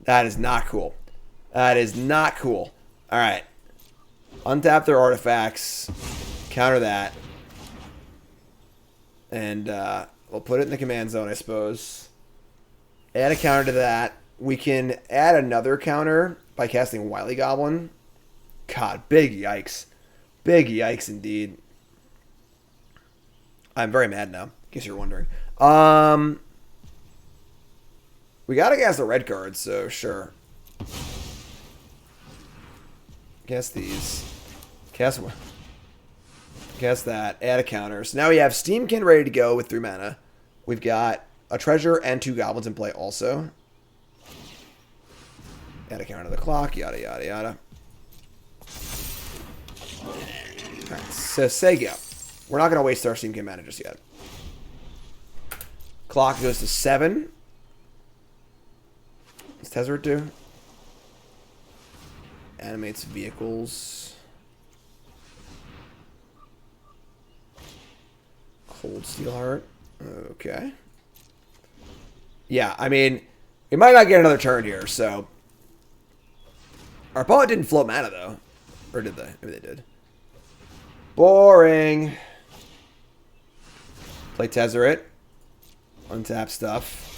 That is not cool. That is not cool. All right. Untap their artifacts. Counter that. And we'll put it in the command zone, I suppose. Add a counter to that. We can add another counter by casting Wily Goblin. God, big yikes. Big yikes indeed. I'm very mad now, in case you're wondering. We gotta cast the red cards, so sure. Cast these. Cast one. Cast that. Add a counter. So now we have Steamkin ready to go with 3 mana. We've got a treasure and 2 goblins in play also. Add a counter to the clock. Yada, yada, yada. Alright, so Sega. We're not going to waste our Steamkin mana just yet. Clock goes to 7. What's Tezzeret do? Animates vehicles. Cold Steelheart. Okay. Yeah, I mean, we might not get another turn here, so. Our opponent didn't float mana, though. Or did they? Maybe they did. Boring. Play Tezzeret. Untap stuff.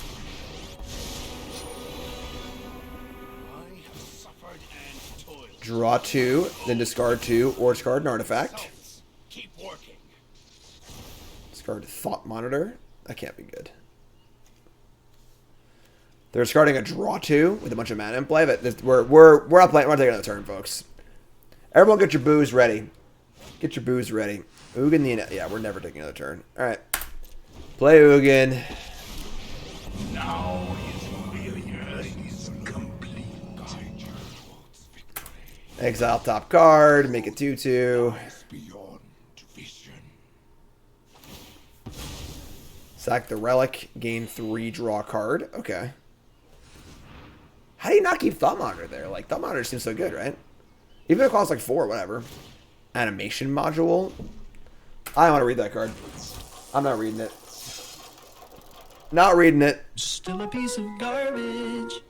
Draw 2, then discard 2, or discard an artifact.
Keep working.
Discard Thought Monitor. That can't be good. They're discarding a draw 2 with a bunch of mana in play, but we're not playing. We're not taking another turn, folks. Everyone, get your booze ready. Get your booze ready. Ugin the yeah, we're never taking another turn. All right, play Ugin.
Now his real journey is complete.
Exile top card. Make it 2/2.
Beyond vision.
Sack the relic. Gain 3. Draw a card. Okay. How do you not keep Thought Monitor there? Like, Thought Monitor seems so good, right? Even if it costs like 4, whatever. Animation module. I don't want to read that card. I'm not reading it. Not reading it.
Still a piece of garbage.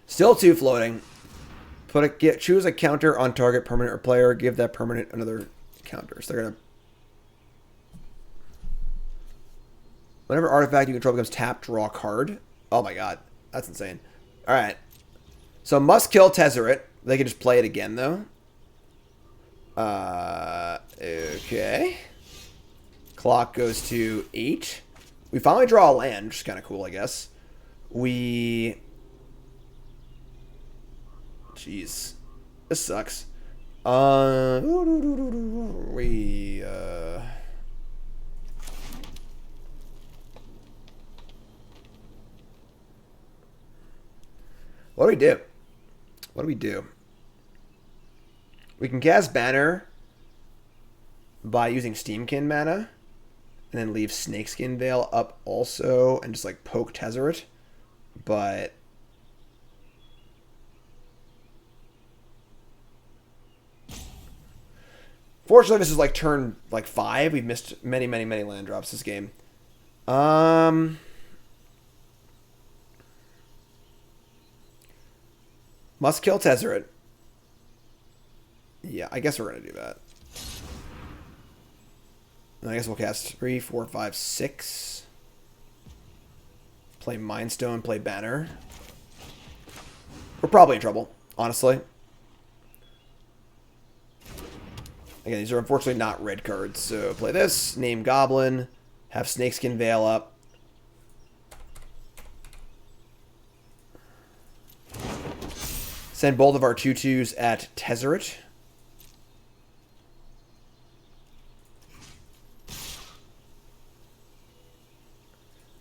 Still 2 floating. Choose a counter on target permanent or player. Give that permanent another counter. So they're gonna. Whenever artifact you control becomes tapped, draw a card. Oh my god, that's insane. All right. So must kill Tezzeret. They can just play it again though. Okay. Clock goes to 8. We finally draw a land, which is kind of cool, I guess. Jeez. This sucks. What do we do? What do we do? We can cast Banner by using Steamkin mana. And then leave Snakeskin Veil up also. And just like poke Tezzeret. But fortunately, this is like turn like 5. We've missed many, many, many land drops this game. Must kill Tezzeret. Yeah, I guess we're gonna do that. I guess we'll cast 3, 4, 5, 6. Play Mind Stone, play Banner. We're probably in trouble, honestly. Again, these are unfortunately not red cards. So play this, name Goblin, have Snakeskin Veil up. Send both of our 2/2s at Tezzeret.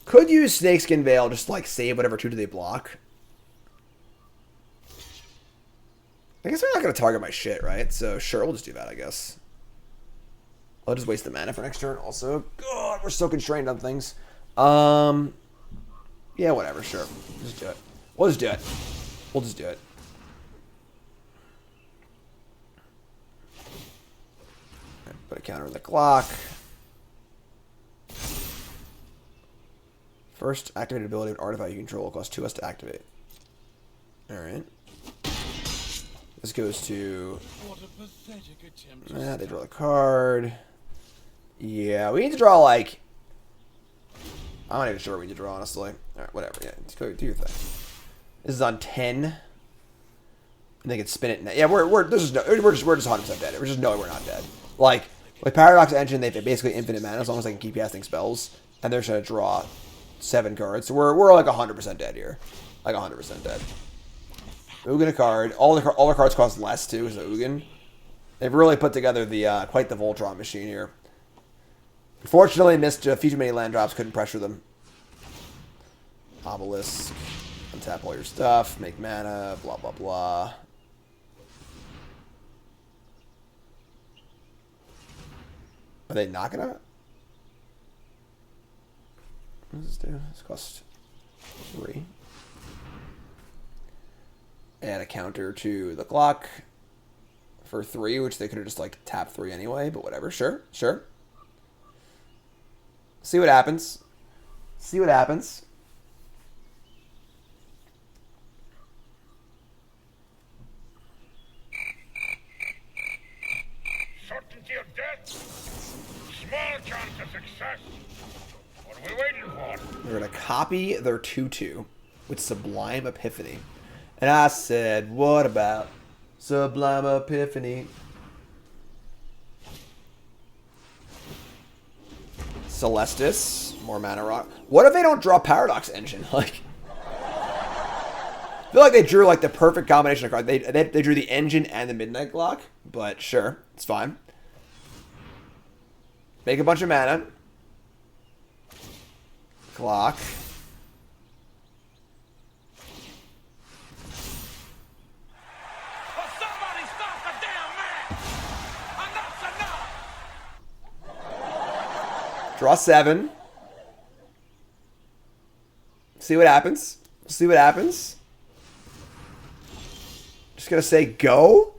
Could use Snakeskin Veil, just like save whatever 2 do they block. I guess they're not going to target my shit, right? So, sure, we'll just do that, I guess. I'll just waste the mana for next turn. Also, God, we're so constrained on things. Yeah, whatever, sure. Just do it. We'll just do it. We'll just do it. Put a counter on the clock. First activated ability of an artifact you control will cost 2 to activate. Alright. This goes to... they draw the card. Yeah, we need to draw, like... I'm not even sure what we need to draw, honestly. Alright, whatever. Yeah, go do your thing. This is on 10. And they can spin it. Yeah, we're just 100% dead. We're just knowing we're not dead. Like, with Paradox Engine, they have basically infinite mana as long as I can keep casting spells. And they're just going to draw 7 cards. So we're like 100% dead here. Like 100% dead. Ugin a card. All the cards cost less too, is the Ugin. They've really put together the quite the Voltron machine here. Unfortunately, missed a few too many land drops. Couldn't pressure them. Obelisk. Untap all your stuff. Make mana. Blah, blah, blah. Are they not gonna? What does this do? This costs 3. Add a counter to the clock for 3, which they could have just like tapped 3 anyway, but whatever. Sure, sure. See what happens. See what happens.
Certainty of death. Small chance of success. What are we waiting for?
We're going to copy their 2/2 with Sublime Epiphany. And I said, what about Sublime Epiphany? Celestis, more mana rock. What if they don't draw Paradox Engine? Like, I feel like they drew like the perfect combination of cards. They drew the Engine and the Midnight Clock, but sure, it's fine. Make a bunch of mana. Clock. Draw 7. See what happens. See what happens. Just gonna say go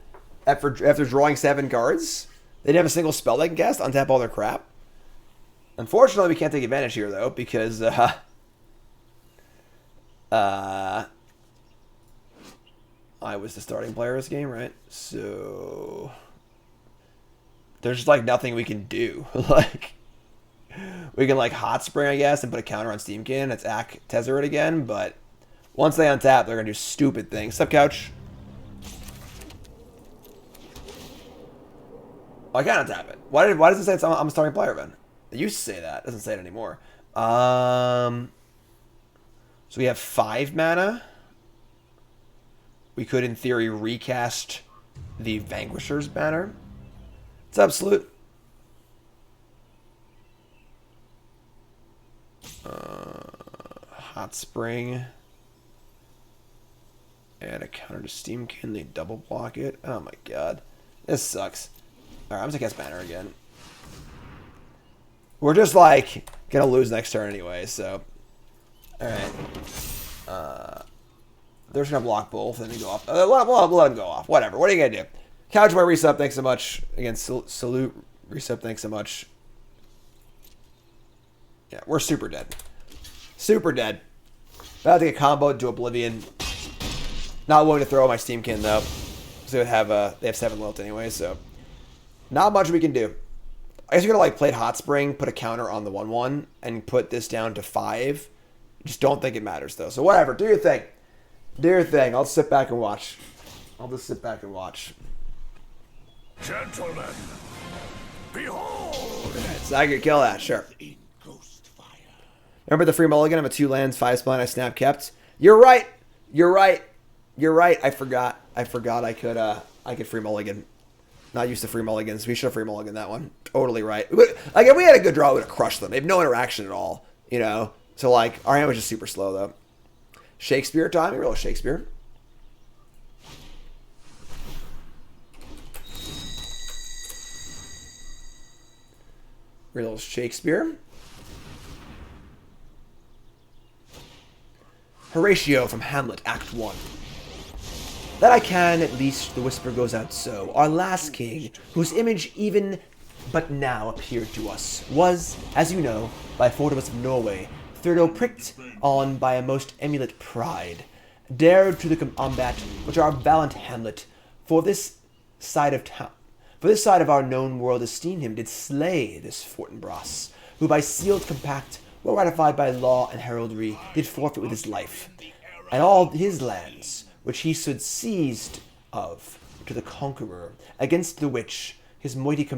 after drawing 7 cards. They didn't have a single spell they can cast. Untap all their crap. Unfortunately, we can't take advantage here though because I was the starting player this game, right? So there's just like nothing we can do. Like. We can like hot spring, I guess, and put a counter on Steamkin. It's Tezzeret again, but once they untap, they're gonna do stupid things. Sup, couch? Oh, I can't untap it. Why does it say I'm a starting player then? It used to say that. It doesn't say it anymore. So we have 5 mana. We could, in theory, recast the Vanquisher's banner. What's up, Salute? Hot Spring. Add a counter to Steamkin. They double block it. Oh my god. This sucks. Alright, I'm just gonna cast Banner again. We're just like gonna lose next turn anyway, so. Alright. They're just gonna block both and then go off. Let them go off. Whatever. What are you gonna do? Couch my resub, thanks so much. Again, Salute resub, thanks so much. Yeah, we're super dead. Super dead. About to get comboed to Oblivion. Not willing to throw my Steamkin though. So they have 7 lilt anyway, so not much we can do. I guess you're gonna like play Hot Spring, put a counter on the 1/1, and put this down to 5. Just don't think it matters though. So whatever, do your thing. Do your thing. I'll sit back and watch. I'll just sit back and watch.
Gentlemen, behold!
Alright, so I could kill that, sure. Remember the free mulligan of a 2 lands, 5 spine I snap kept? You're right. You're right. You're right. I forgot. I could free mulligan. Not used to free mulligans. We should have free mulligan that one. Totally right. Like if we had a good draw, we would have crushed them. They have no interaction at all. You know? So like our hand was just super slow though. Shakespeare time? You roll Shakespeare. Little Shakespeare. Horatio from Hamlet, Act 1. That I can, at least, the whisper goes out so. Our last king, whose image even but now appeared to us, was, as you know, by Fortimus of Norway, Thurdo pricked on by a most emulate pride, dared to the combat which our valiant Hamlet, for this side of our known world esteemed him, did slay this Fortinbras, who by sealed compact, well ratified by law and heraldry, did forfeit with his life, and all his lands, which he stood seized of, to the conqueror, against the which his mighty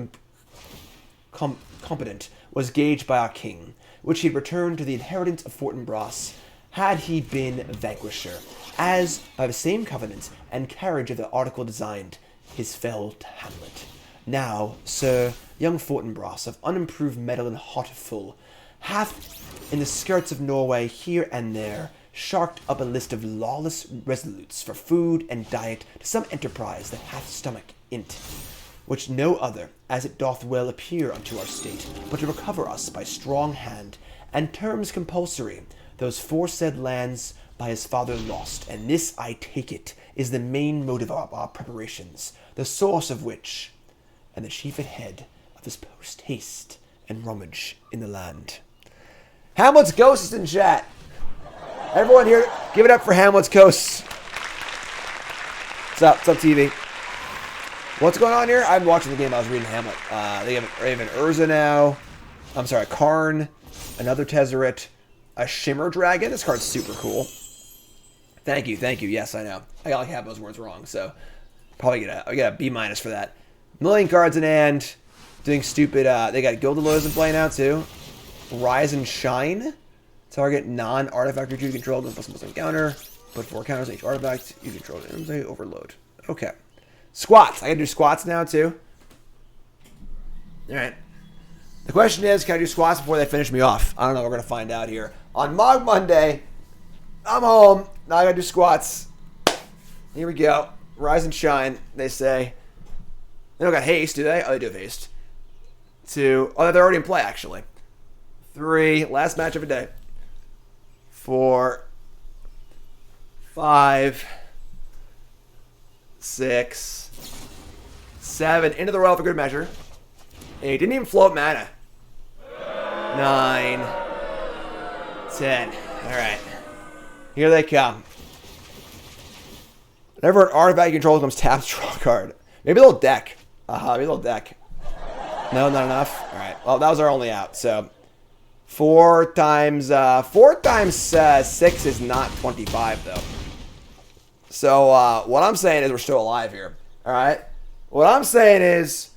competent was gauged by our king, which he had returned to the inheritance of Fortinbras, had he been vanquisher, as by the same covenant and carriage of the article designed, his felled Hamlet. Now, sir, young Fortinbras, of unimproved mettle and heart full, hath, in the skirts of Norway here and there, sharked up a list of lawless resolutes for food and diet to some enterprise that hath stomach in't, which no other, as it doth well appear unto our state, but to recover us by strong hand, and terms compulsory, those foresaid lands by his father lost, and this, I take it, is the main motive of our preparations, the source of which, and the chief at head of this post-haste and rummage in the land. Hamlet's Ghost is in chat. Everyone here, give it up for Hamlet's Ghost. What's up? What's up, TV? What's going on here? I'm watching the game. I was reading Hamlet. They have an Urza now. I'm sorry, a Karn, another Tezzeret, a Shimmer Dragon. This card's super cool. Thank you, thank you. Yes, I know. I got like half those words wrong, so probably get a B- for that. Million cards in hand. Doing stupid. They got Gilded Lotus in play now too. Rise and Shine. Target non-artifact creature you control with plus counter. Put 4 counters on each artifact you control. Overload. Okay. Squats. I can do squats now too. All right. The question is, can I do squats before they finish me off? I don't know. We're gonna find out here on Mogg Monday. I'm home. Now I gotta do squats. Here we go. Rise and shine. They say. They don't got haste, do they? Oh, they do have haste. 2. Oh, they're already in play actually. 3. Last match of the day. 4. 5. 6. 7. Into the row for good measure. 8. Didn't even float mana. 9. 10. Alright. Here they come. Whenever an artifact you control comes tapped, draw a card. Maybe a little deck. Maybe a little deck. No, not enough? Alright. Well, that was our only out, so 4 times 6 is not 25 though. So what I'm saying is we're still alive here. Alright? What I'm saying is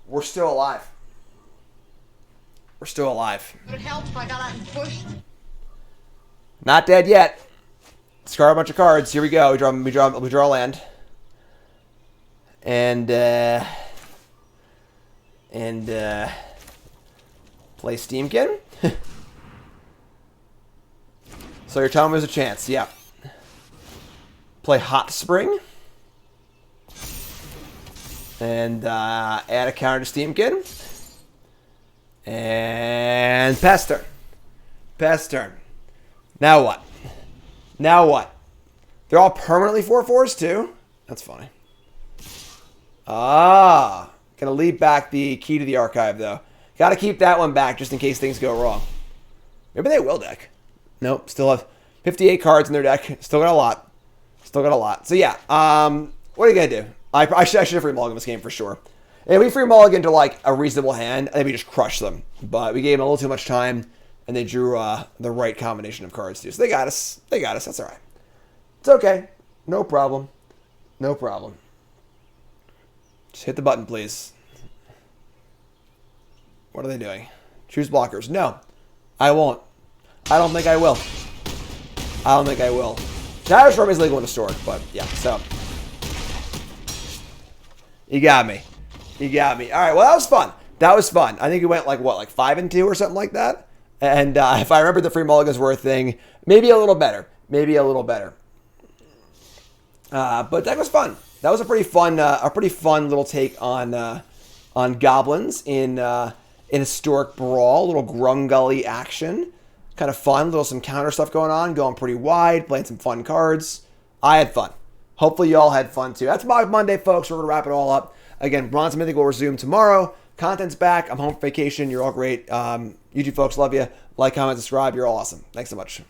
we're still alive. We're still alive.
Would it help if I got out and pushed?
Not dead yet. Discard a bunch of cards. Here we go. We draw land. And play Steamkin. So you're telling me there's a chance, yeah. Play Hot Spring. And add a counter to Steamkin. And pass turn. Pass turn. Now what? Now what? They're all permanently 4/4s too? That's funny. Gonna leave back the key to the archive though. Gotta keep that one back just in case things go wrong. Maybe they will deck. Nope, still have 58 cards in their deck. Still got a lot. Still got a lot. So yeah, what are you gonna do? I should have free mulligan this game for sure. And we free mulligan to like a reasonable hand, and then we just crush them. But we gave them a little too much time, and they drew the right combination of cards too. So they got us. They got us. That's all right. It's okay. No problem. No problem. Just hit the button, please. What are they doing? Choose blockers. No, I won't. I don't think I will. I don't think I will. Shadow Storm is legal in Historic, but yeah, so. You got me. You got me. All right, well, that was fun. That was fun. I think it went like, what, like 5-2 or something like that? And if I remember the free mulligans were a thing, maybe a little better. Maybe a little better. But that was fun. That was a pretty fun little take on goblins in in historic Brawl, a little Grumgully action. Kind of fun, some counter stuff going on, going pretty wide, playing some fun cards. I had fun. Hopefully you all had fun too. That's Mogg Monday, folks. We're going to wrap it all up. Again, Bronze and Mythic will resume tomorrow. Content's back. I'm home for vacation. You're all great. You two folks, love you. Like, comment, subscribe. You're all awesome. Thanks so much.